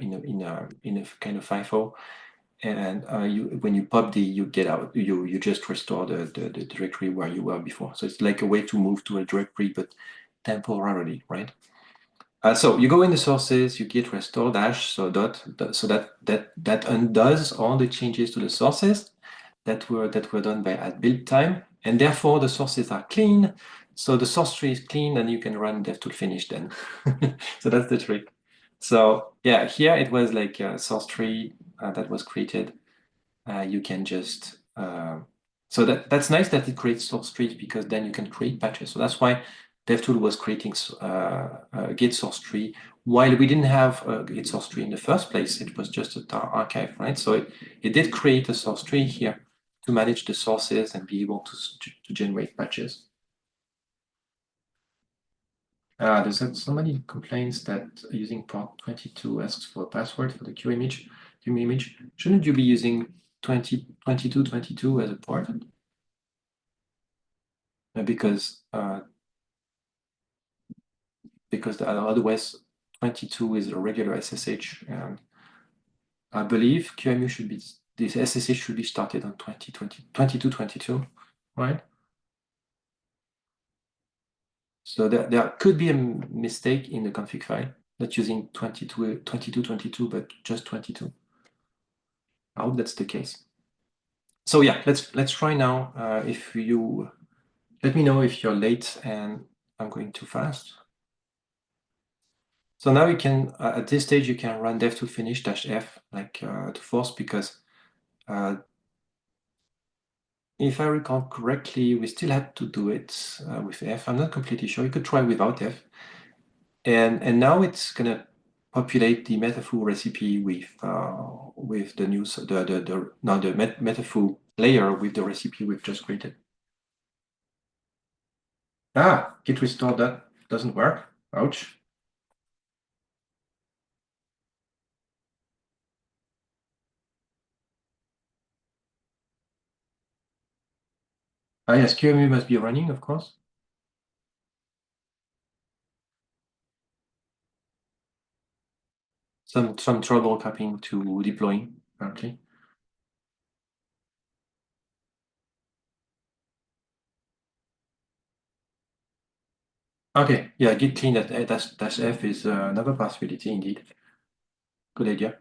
kind of FIFO, and when you pub you get out, you just restore the directory where you were before. So it's like a way to move to a directory, but temporarily, right? So you go in the sources, you git restore dash so that undoes all the changes to the sources that were done by at build time, and therefore the sources are clean. So the source tree is clean, and you can run devtool finish then. So that's the trick. So yeah, here it was like a source tree that was created. You can just so that's nice that it creates source trees, because then you can create patches. So that's why devtool was creating a git source tree while we didn't have a git source tree in the first place. It was just a tar archive, right? So it did create a source tree here to manage the sources and be able to generate patches. There's somebody complains that using port 22 asks for a password for the Q image. Shouldn't you be using 2222 as a port? Because otherwise 22 is a regular SSH, and I believe QEMU should be, this SSH should be started on 2222, right? So there could be a mistake in the config file, not using 22, but just 22. I hope that's the case. So yeah, let's try now. If you let me know if you're late and I'm going too fast. So now you can, at this stage, you can run devtool finish -f like to force, because if I recall correctly, we still had to do it with F. I'm not completely sure. You could try without F. And now it's gonna populate the metafu recipe with the new metafu layer with the recipe we've just created. Ah, git restore that doesn't work. Ouch. Ah, yes, QEMU must be running, of course. Some trouble copying to deploying, apparently. Okay, yeah, git clean that dash F is another possibility indeed. Good idea.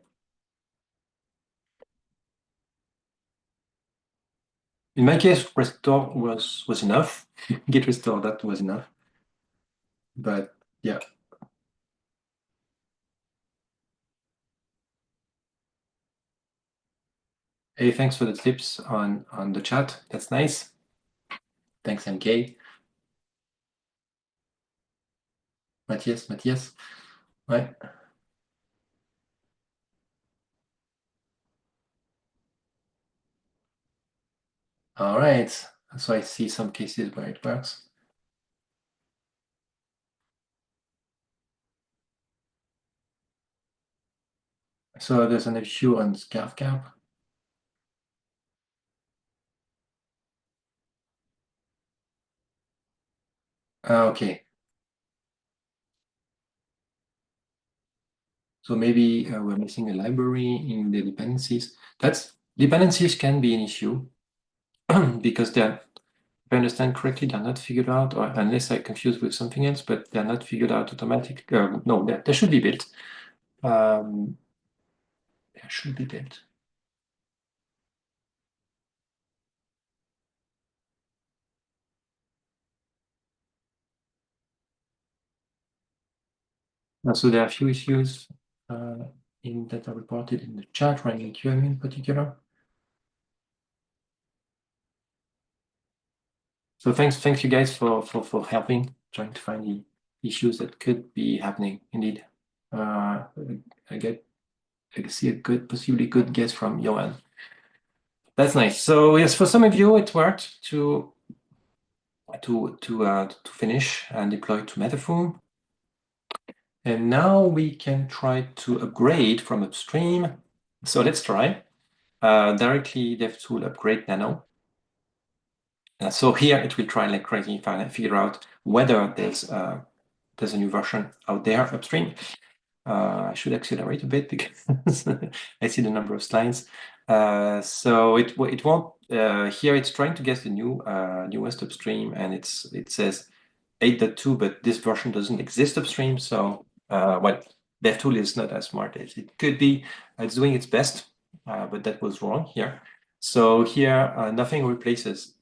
In my case, restore was enough. Git restore that was enough. But yeah. Hey, thanks for the tips on the chat. That's nice. Thanks, MK. Matthias. Ouais. All right. So I see some cases where it works. So there's an issue on scarf cap. Okay. So maybe we're missing a library in the dependencies. Dependencies can be an issue because they're, if I understand correctly, they're not figured out, or unless I confuse with something else, but they're not figured out automatically. No, they should be built. They should be built. So there are a few issues that are reported in the chat, running QEMU in particular. So thanks you guys for helping, trying to find the issues that could be happening. Indeed, I see a possibly good guess from Johan. That's nice. So yes, for some of you, it worked to finish and deploy to Metaphor. And now we can try to upgrade from upstream. So let's try directly devtool upgrade nano. So here it will try like crazy and figure out whether there's a new version out there upstream. I should accelerate a bit because I see the number of slides. So it won't. Here it's trying to guess the newest upstream, and it says 8.2, but this version doesn't exist upstream. So well, devtool is not as smart as it could be. It's doing its best, but that was wrong here. So here nothing replaces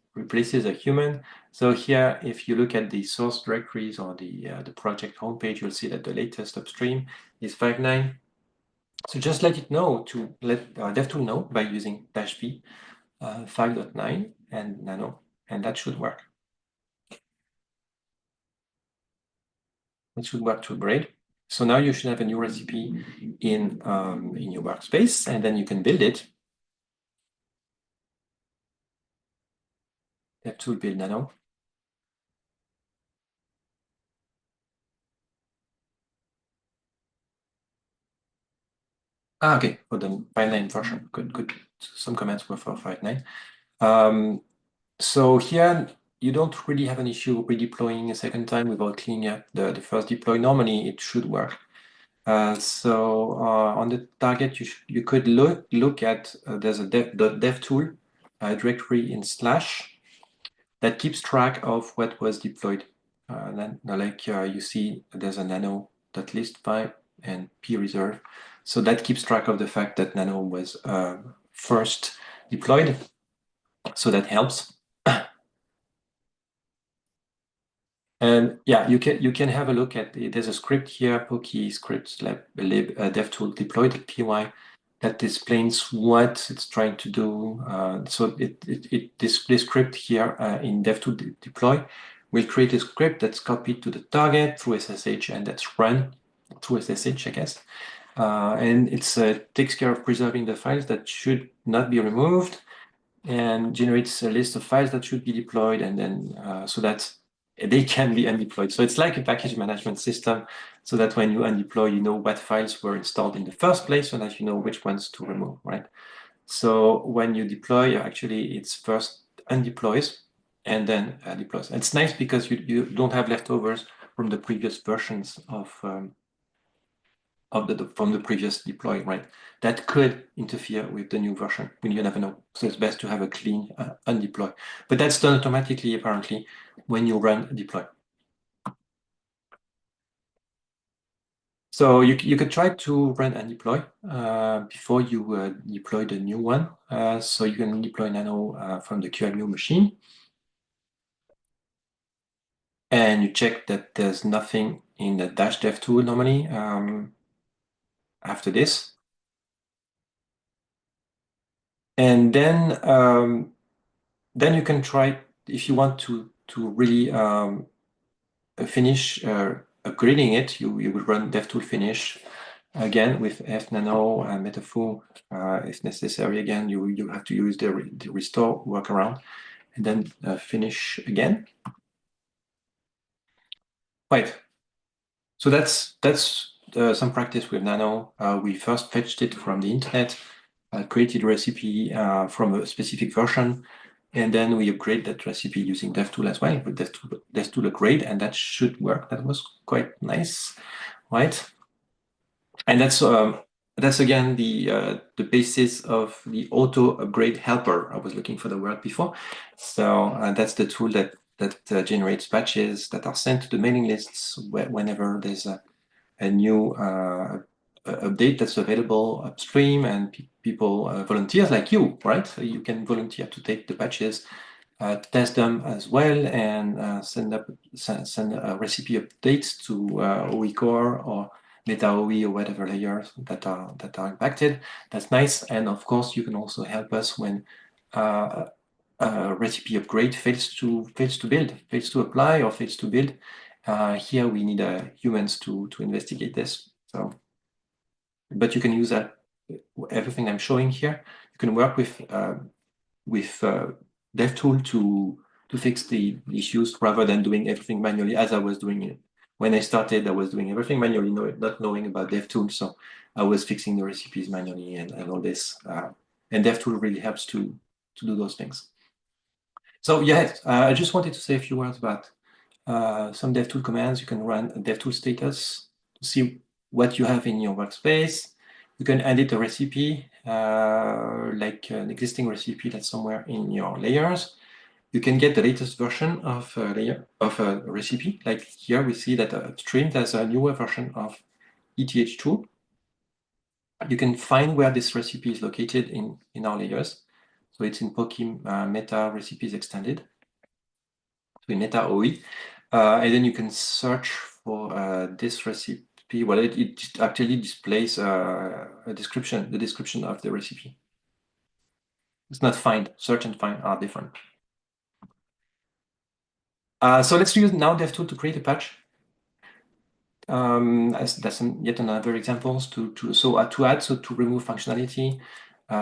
a human. So here, if you look at the source directories or the project homepage, you'll see that the latest upstream is 5.9. So just let devtool know by using -p 5.9 and nano, and that should work. It should work to upgrade. So now you should have a new recipe in your workspace, and then you can build it. Devtool build nano. Okay, for the 5.9 version. Good. Some comments were for 5.9. So here you don't really have an issue redeploying a second time without cleaning up the first deploy. Normally it should work. So on the target, you could look at there's a devtool directory in / that keeps track of what was deployed like you see, there's a nano.list file and p reserve. So that keeps track of the fact that nano was first deployed. So that helps. And yeah, you can have a look at there's a script here, Pokey script lib devtool deployed py that explains what it's trying to do. So this script here in devtool deploy will create a script that's copied to the target through SSH and that's run through SSH, I guess. And it takes care of preserving the files that should not be removed and generates a list of files that should be deployed, and then so that they can be undeployed. So it's like a package management system, so that when you undeploy, you know what files were installed in the first place, so that you know which ones to remove, right? So when you deploy, actually, it's first undeploys and then deploys. And it's nice because you don't have leftovers from the previous versions from the previous deploy, right? That could interfere with the new version. You never know. So it's best to have a clean undeploy. But that's done automatically, apparently, when you run deploy. So you could try to run undeploy before you deploy the new one. So you can deploy nano from the QEMU machine. And you check that there's nothing in the dash dev tool normally after this. And then you can try, if you want to really finish upgrading it, you would run devtool finish again with fnano metafu. If necessary, again, you have to use the restore workaround, and then finish again. Right. So that's some practice with nano. We first fetched it from the internet, created a recipe from a specific version, and then we upgrade that recipe using devtool as well, with devtool upgrade, and that should work. That was quite nice, right? And that's again the basis of the auto upgrade helper. I was looking for the word before. So that's the tool that generates patches that are sent to the mailing lists whenever there's a new update that's available upstream, and people, volunteers like you, right? So you can volunteer to take the patches, test them as well, and send recipe updates to OE core or meta OE or whatever layers that are impacted. That's nice. And of course, you can also help us when recipe upgrade fails to build, fails to apply, or fails to build. Here we need humans to investigate this. So, but you can use everything I'm showing here. You can work with devtool to fix the issues rather than doing everything manually, as I was doing it. When I started, I was doing everything manually, not knowing about devtool. So I was fixing the recipes manually and all this. And devtool really helps to do those things. So yeah, I just wanted to say a few words about some devtool commands. You can run a devtool status to see what you have in your workspace. You can edit a recipe, like an existing recipe that's somewhere in your layers. You can get the latest version of a recipe. Like here, we see that upstream there's a newer version of ETH2. You can find where this recipe is located in our layers. So it's in Pokey meta recipes extended, so in meta OE. And then you can search for this recipe. Well, it actually displays the description of the recipe. It's not find. Search and find are different. So let's use now devtool to create a patch. That's yet another examples to remove functionality,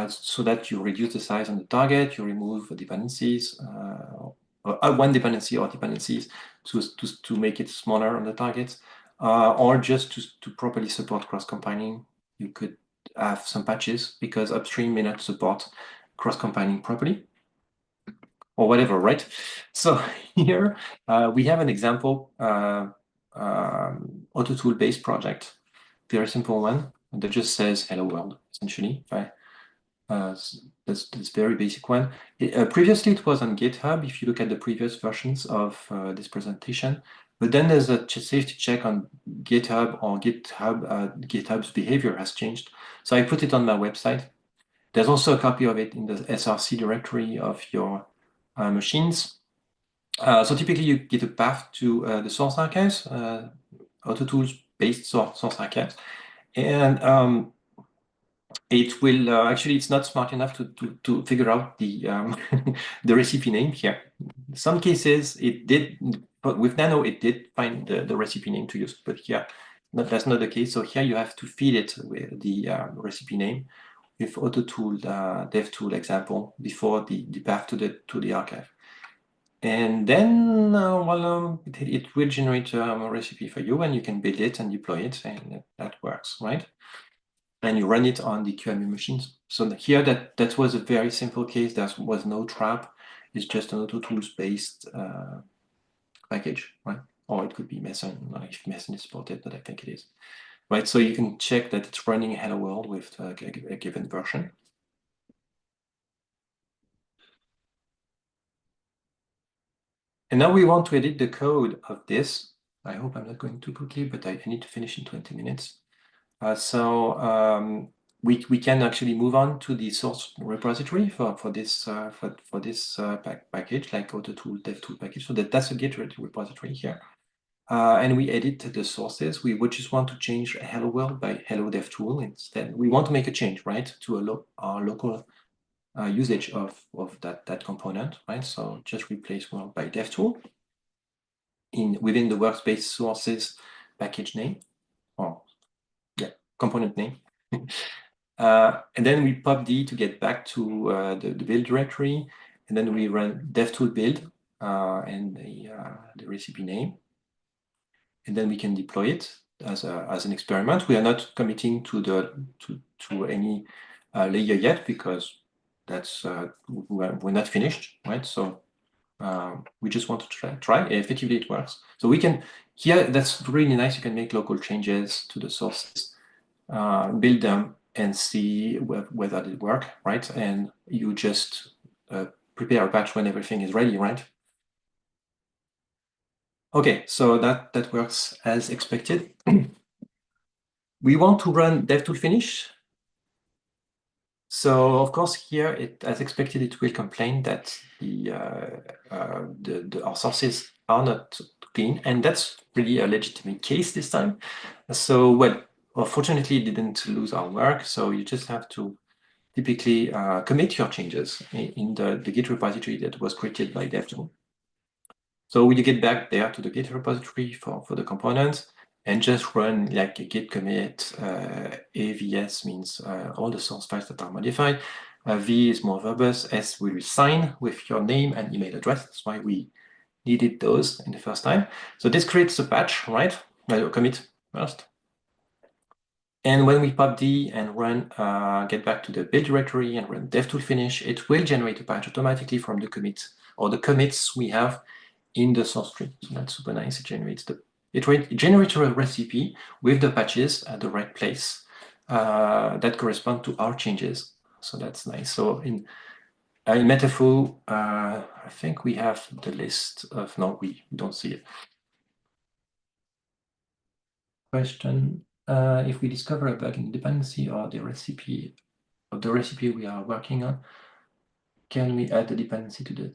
so that you reduce the size on the target, you remove dependencies, or one dependency or dependencies to make it smaller on the targets, or just to properly support cross-compiling. You could have some patches because upstream may not support cross-compiling properly, or whatever, right? So here we have an example AutoTool based project, very simple one that just says hello world, essentially. That's very basic one. Previously, it was on GitHub. If you look at the previous versions of this presentation, But then there's a safety check on GitHub, or GitHub's behavior has changed. So I put it on my website. There's also a copy of it in the src directory of your machines. So typically you get a path to the source archives, AutoTools-based source archives. And it will actually, it's not smart enough to figure out the the recipe name here. In some cases it did, but with Nano it did find the recipe name to use, but here that's not the case. So here you have to feed it with the recipe name with AutoTool devtool example before the path to the archive. And then it will generate a recipe for you, and you can build it and deploy it, and that works, right? And you run it on the QEMU machines. So here, that was a very simple case. There was no trap. It's just an AutoTools-based package, right? Or it could be Meson, if Meson is supported, but I think it is. Right, so you can check that it's running Hello World with a given version. And now we want to edit the code of this. I hope I'm not going too quickly, but I need to finish in 20 minutes. So we can actually move on to the source repository for this package, like AutoTool devtool package. So that's a Git repository here. And we edit the sources. We would just want to change hello world by hello devtool instead. We want to make a change, right, to our local usage of that component, right? So just replace world by devtool within the workspace sources package name, or yeah, component name. And then we pop D to get back to the build directory, and then we run devtool build and the recipe name, and then we can deploy it as an experiment. We are not committing to any layer yet, because that's we're not finished, right? So we just want to try. Effectively, it works. So we can here. That's really nice. You can make local changes to the sources, build them, and see whether they work, right? And you just prepare a patch when everything is ready, right? Okay, so that works as expected. We want to run devtool finish. So of course here, as expected, it will complain that our sources are not clean, and that's really a legitimate case this time. So well, fortunately, it didn't lose our work. So you just have to typically commit your changes in the Git repository that was created by devtool. So we get back there to the Git repository for the components, and just run like a git commit. AVS means all the source files that are modified. V is more verbose. S will sign with your name and email address. That's why we needed those in the first time. So this creates a patch, right? Commit first. And when we pop D and run get back to the build directory and run devtool finish, it will generate a patch automatically from the commit or the commits we have in the source tree. So that's super nice. It generates a recipe with the patches at the right place that correspond to our changes. So that's nice. So in Metaphor, I think we have the list of, no, we don't see it. Question, if we discover a bug in dependency or the recipe we are working on, can we add the dependency to the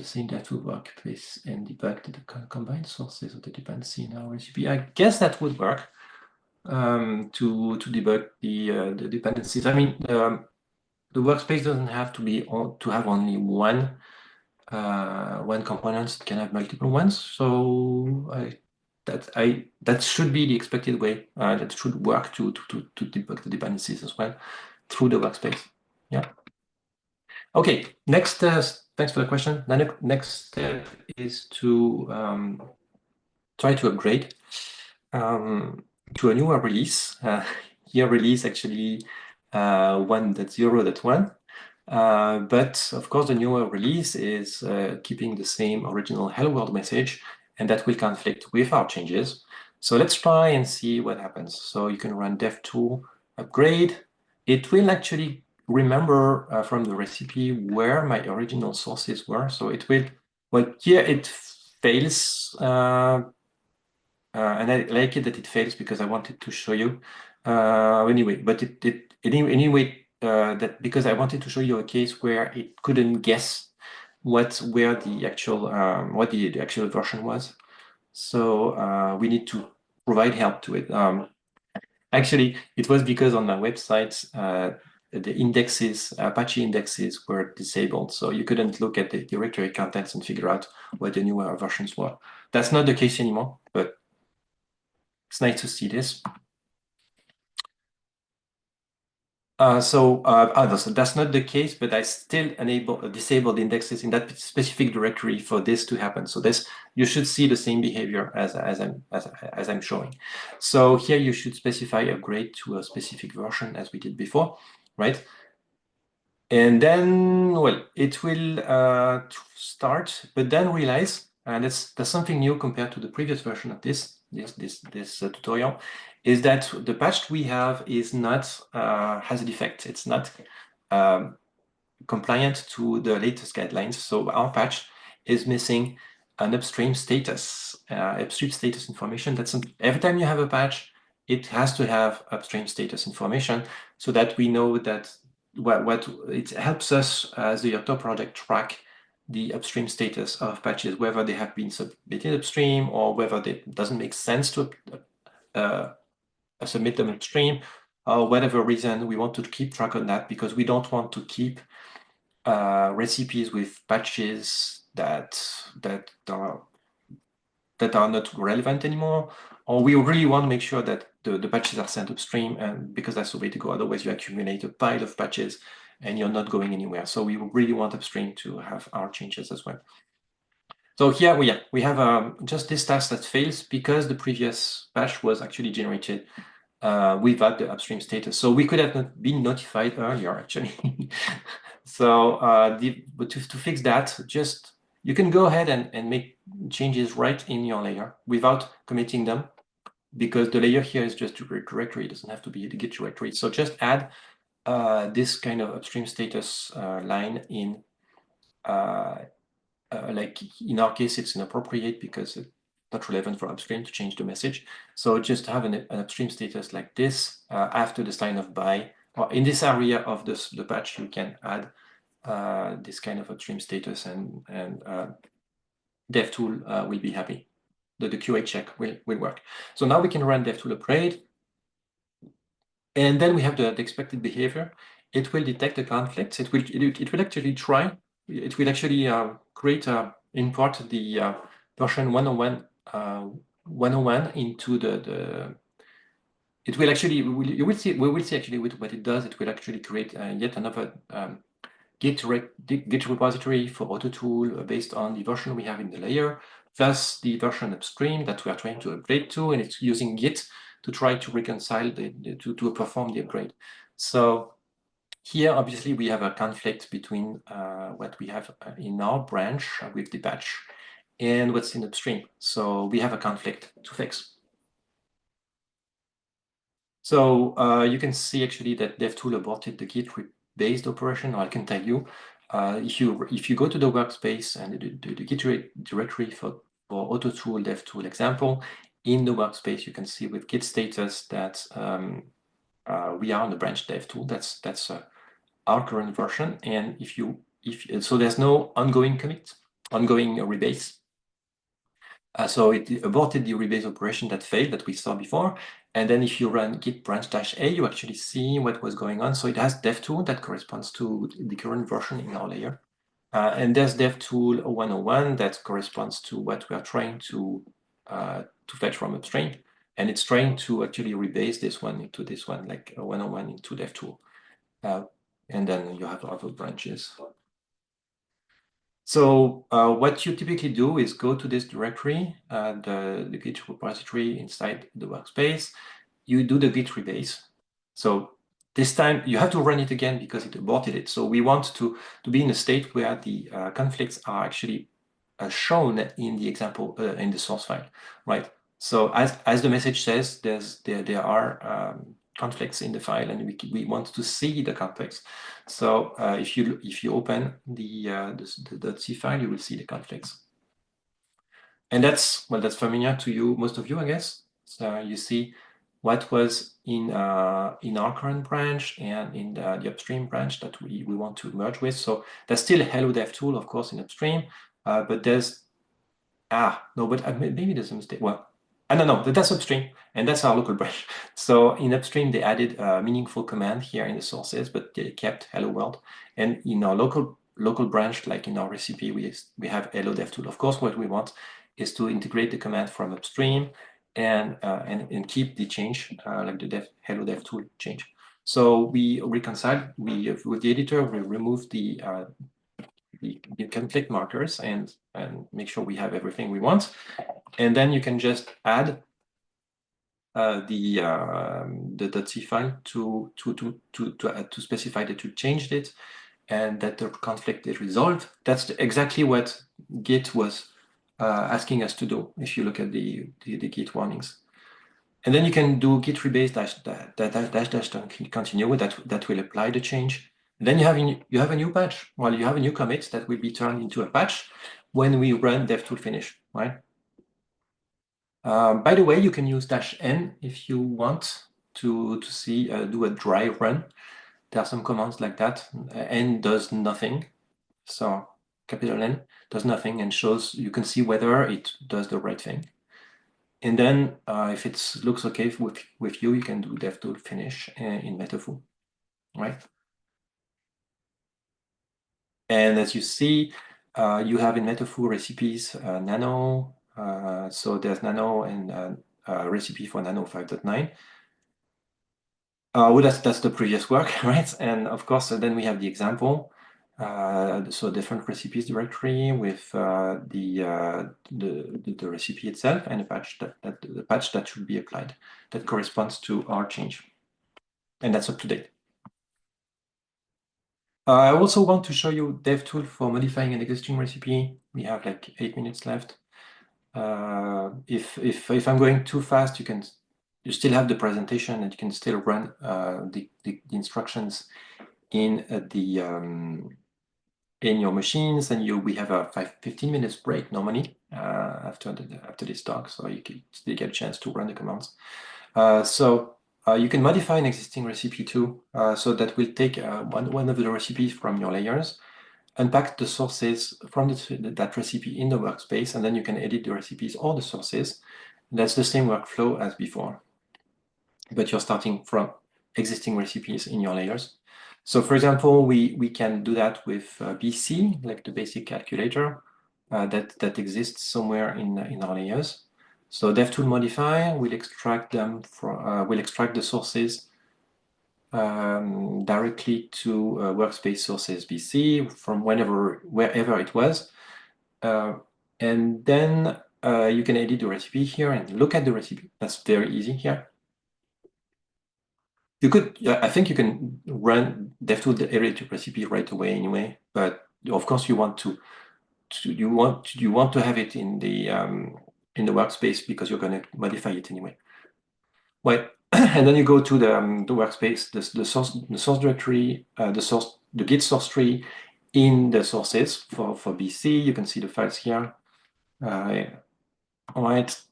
same devtool workplace and debug the combined sources of the dependency in our recipe? I guess that would work to debug the dependencies. I mean, the workspace doesn't have to have only one component. It can have multiple ones. So that should be the expected way. That should work to debug the dependencies as well through the workspace. Yeah. Okay. Next, thanks for the question. The next step is to try to upgrade to a newer release. Here, release actually 1.0.1. But of course, the newer release is keeping the same original Hello World message, and that will conflict with our changes. So let's try and see what happens. So you can run devtool upgrade. It will actually remember from the recipe where my original sources were. So it will, well, here it fails and I like it that it fails because I wanted to show you anyway. But anyway that because I wanted to show you a case where it couldn't guess what the actual version was. So we need to provide help to it. Actually, it was because on my website, the indexes, Apache indexes were disabled. So you couldn't look at the directory contents and figure out what the newer versions were. That's not the case anymore, but it's nice to see this. So that's not the case, but I still disabled indexes in that specific directory for this to happen. So you should see the same behavior as I'm showing. So here you should specify upgrade to a specific version as we did before, right? And then, well, it will start, but then realize, and there's something new compared to the previous version of this tutorial, is that the patch we have is not has a defect. It's not compliant to the latest guidelines. So our patch is missing an upstream status information. That's every time you have a patch, it has to have upstream status information so that we know that what it helps us as the Yocto project track the upstream status of patches, whether they have been submitted upstream or whether it doesn't make sense to submit them upstream, or whatever reason. We want to keep track of that because we don't want to keep recipes with patches that are not relevant anymore, or we really want to make sure that the patches are sent upstream, and because that's the way to go. Otherwise, you accumulate a pile of patches and you're not going anywhere. So we really want upstream to have our changes as well. So here we have just this task that fails because the previous patch was actually generated without the upstream status. So we could have not been notified earlier, actually. So but to fix that, just you can go ahead and make changes right in your layer without committing them, because the layer here is just a directory. It doesn't have to be the Git directory. So just add this kind of upstream status line in. Like in our case, it's inappropriate because it's not relevant for upstream to change the message. So just have an upstream status like this after the sign of by, or in this area of the patch, you can add this kind of upstream status, and devtool will be happy. The QA check will work. So now we can run devtool upgrade. And then we have the expected behavior. It will detect the conflicts. It will actually try. It will actually import the version 101 into the. It will actually. We will see actually what it does. It will actually create yet another Git repository for AutoTool based on the version we have in the layer, plus the version upstream that we are trying to upgrade to, and it's using Git to try to reconcile to perform the upgrade. So here, obviously, we have a conflict between what we have in our branch with the patch and what's in upstream. So we have a conflict to fix. So you can see actually that devtool aborted the Git based operation. I can tell you, if you go to the workspace and the Git directory for AutoTool devtool example, in the workspace you can see with Git status that we are on the branch devtool. That's our current version, and so there's no ongoing commit, ongoing rebase. So it aborted the rebase operation that failed that we saw before. And then if you run git branch-a, you actually see what was going on. So it has devtool that corresponds to the current version in our layer. And there's devtool 101 that corresponds to what we are trying to fetch from upstream. And it's trying to actually rebase this one into this one, like 101 into devtool. And then you have other branches. So what you typically do is go to this directory, the Git repository inside the workspace. You do the Git rebase. So this time you have to run it again because it aborted it. So we want to be in a state where the conflicts are actually shown in the example in the source file, right? So as the message says, there are conflicts in the file, and we want to see the conflicts. So if you open the .c file, you will see the conflicts. And that's familiar to you, most of you, I guess. So you see what was in our current branch and in the upstream branch that we want to merge with. So there's still a hello devtool, of course, in upstream, but there's no, but maybe there's a mistake. Well, I don't know, but that's upstream, and that's our local branch. So in upstream, they added a meaningful command here in the sources, but they kept hello world. And in our local branch, like in our recipe, we have hello devtool. Of course, what we want is to integrate the command from upstream and keep the change, like the hello devtool change. So we reconciled with the editor. We removed the conflict markers and make sure we have everything we want. And then you can just add the .c file to specify that you changed it and that the conflict is resolved. That's exactly what Git was asking us to do. If you look at the Git warnings, and then you can do git rebase dash continue that will apply the change. Then you have a new patch. Well, you have a new commit that will be turned into a patch when we run devtool finish, right? By the way, you can use -n if you want to see do a dry run. There are some commands like that. N does nothing, so capital N does nothing and shows you can see whether it does the right thing. And then if it looks okay with you, you can do devtool finish in Metafu, right? And as you see, you have in Metafu recipes Nano. So there's Nano and recipe for Nano 5.9. Well, that's the previous work, right? And of course, then we have the example. So different recipes directory with the recipe itself and a patch the patch that should be applied that corresponds to our change, and that's up to date. I also want to show you devtool for modifying an existing recipe. We have like 8 minutes left. If I'm going too fast, you still have the presentation and you can still run the instructions in in your machines, and we have a 15 minutes break normally after this talk, so you can still get a chance to run the commands. You can modify an existing recipe too, so that will take one of the recipes from your layers, unpack the sources from that recipe in the workspace, and then you can edit the recipes or the sources. That's the same workflow as before, but you're starting from existing recipes in your layers. So for example, we can do that with BC, like the basic calculator that exists somewhere in our layers. So devtool modify will extract them from will extract the sources directly to workspace sources BC from wherever it was, and then you can edit the recipe here and look at the recipe. That's very easy here. You could, I think you can run devtool the iterative recipe right away anyway, but of course you want to have it in the workspace because you're going to modify it anyway. Well, and then you go to the workspace, the source directory, the Git source tree in the sources for BC. You can see the files here. All right.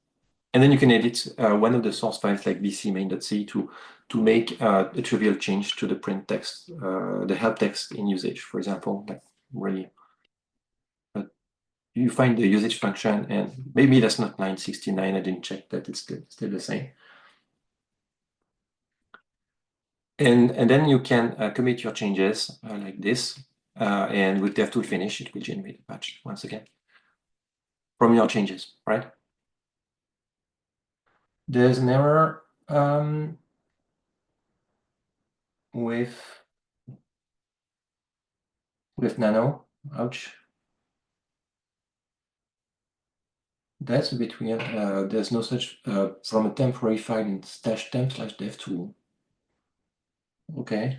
And then you can edit one of the source files like bc main.c to make a trivial change to the print text, the help text in usage, for example. Like really, but you find the usage function, and maybe that's not 969. I didn't check that; it's still the same. And then you can commit your changes like this, and with devtool finish, it will generate a patch once again from your changes, right? There's an error with Nano. Ouch. That's a bit weird. There's no such from a temporary file in /temp/devtool. Okay.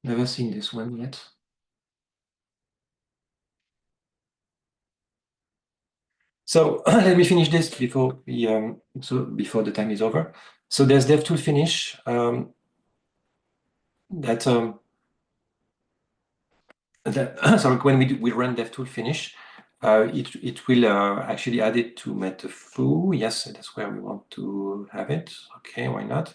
Never seen this one yet. So let me finish this before before the time is over. So there's devtool finish sorry, when we run devtool finish, it will actually add it to Metafoo. Yes, that's where we want to have it. Okay, why not?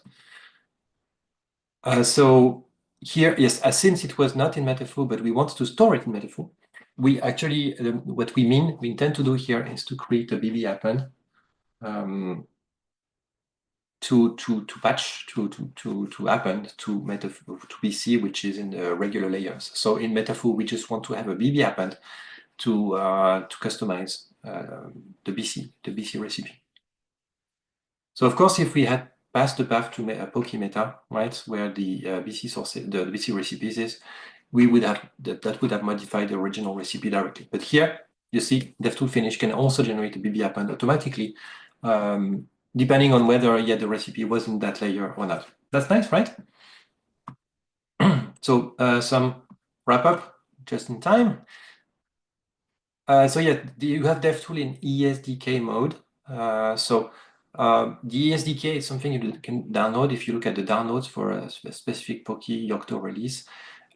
So here, yes, since it was not in Metafoo, but we want to store it in Metafoo, we actually, what we intend to do here is to create a BB append to patch to append to Metafoo to BC, which is in the regular layers. So in Metafoo, we just want to have a BB append to customize the BC recipe. So of course, if we had passed the path to a Poke meta, right, where the BC source, the BC recipes is, we would have that would have modified the original recipe directly. But here, you see, devtool finish can also generate a BB append automatically, depending on whether yet the recipe was in that layer or not. That's nice, right? So some wrap up just in time. So yeah, you have devtool in ESDK mode. The ESDK is something you can download. If you look at the downloads for a specific Poke Yocto release,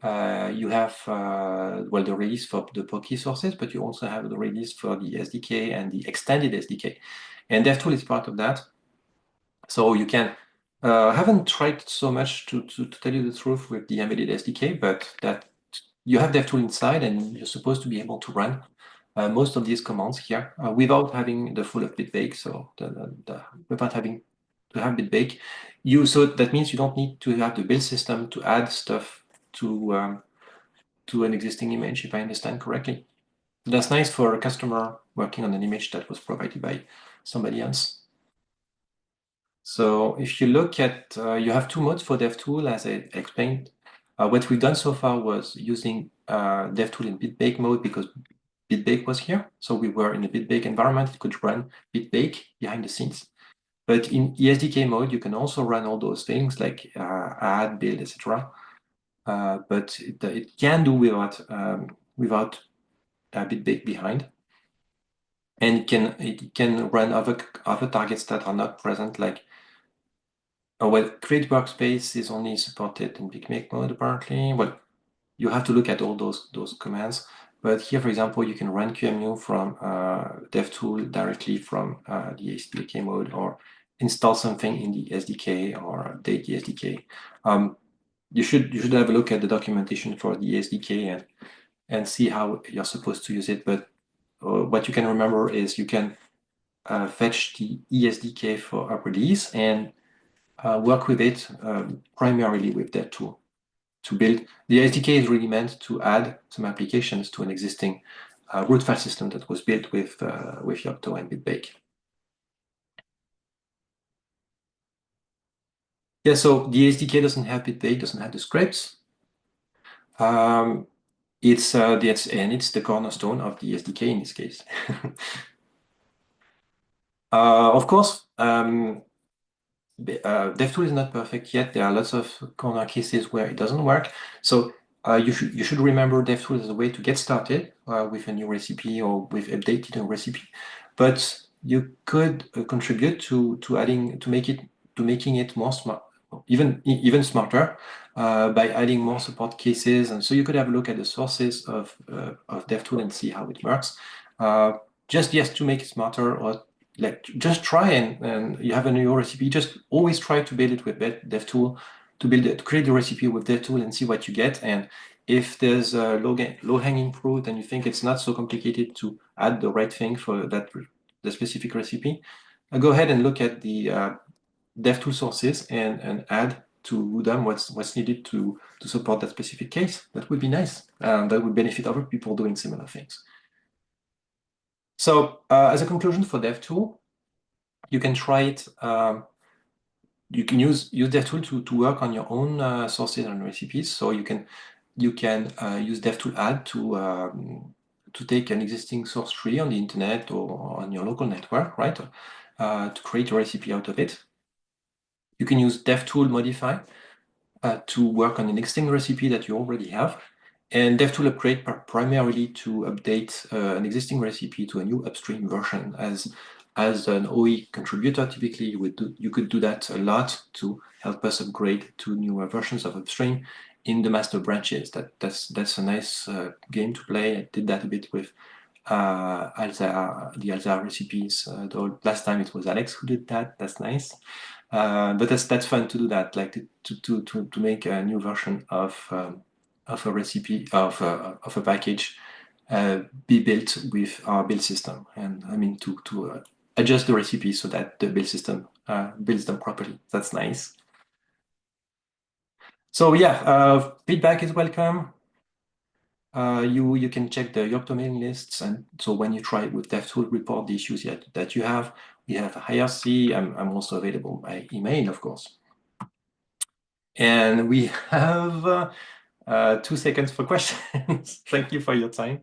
you have well, the release for the Poke sources, but you also have the release for the SDK and the extended SDK. And devtool is part of that. So you can haven't tried so much to tell you the truth with the embedded SDK, but that you have devtool inside, and you're supposed to be able to run most of these commands here without having the full of bitbake. So without having to have bitbake, so that means you don't need to have the build system to add stuff to an existing image, if I understand correctly. That's nice for a customer working on an image that was provided by somebody else. So if you look at, you have two modes for devtool, as I explained. What we've done so far was using devtool in bitbake mode because bitbake was here. So we were in a bitbake environment, it could run bitbake behind the scenes. But in ESDK mode, you can also run all those things like add, build, etc. But it can do without bitbake behind. And it can run other targets that are not present, like well, create workspace is only supported in bitbake mode apparently. Well, you have to look at all those commands. But here, for example, you can run QEMU from devtool directly from the SDK mode, or install something in the SDK or update the SDK. You should have a look at the documentation for the SDK and see how you're supposed to use it. But what you can remember is you can fetch the ESDK for a release and work with it primarily with devtool to build. The SDK is really meant to add some applications to an existing root file system that was built with Yocto and bitbake. Yeah, so the SDK doesn't have bitbake, doesn't have the scripts. It's the cornerstone of the SDK in this case. Of course, devtool is not perfect yet. There are lots of corner cases where it doesn't work. So you should remember devtool as a way to get started with a new recipe or with updating a recipe. But you could contribute to making it more smart, even smarter by adding more support cases. And so you could have a look at the sources of devtool and see how it works. Just to make it smarter, or like just try and you have a new recipe, just always try to build it with devtool, to create the recipe with devtool and see what you get. And if there's a low-hanging fruit and you think it's not so complicated to add the right thing for the specific recipe, go ahead and look at the devtool sources and add to them what's needed to support that specific case. That would be nice. That would benefit other people doing similar things. So as a conclusion for devtool, you can try it. You can use devtool to work on your own sources and recipes. So you can use devtool add to take an existing source tree on the internet or on your local network, right? To create a recipe out of it. You can use devtool modify to work on an existing recipe that you already have. And devtool upgrade primarily to update an existing recipe to a new upstream version. As an OE contributor, typically you could do that a lot to help us upgrade to newer versions of upstream in the master branches. That's a nice game to play. I did that a bit with the Alza recipes. Though last time it was Alex who did that. That's nice. But that's fun to do that, like to make a new version of a recipe of a package be built with our build system, and I mean to adjust the recipe so that the build system builds them properly. That's nice. So yeah, feedback is welcome. You can check the Yocto mailing lists, and so when you try it with devtool, report the issues that you have. We have IRC. I'm also available by email, of course. And we have 2 seconds for questions. Thank you for your time.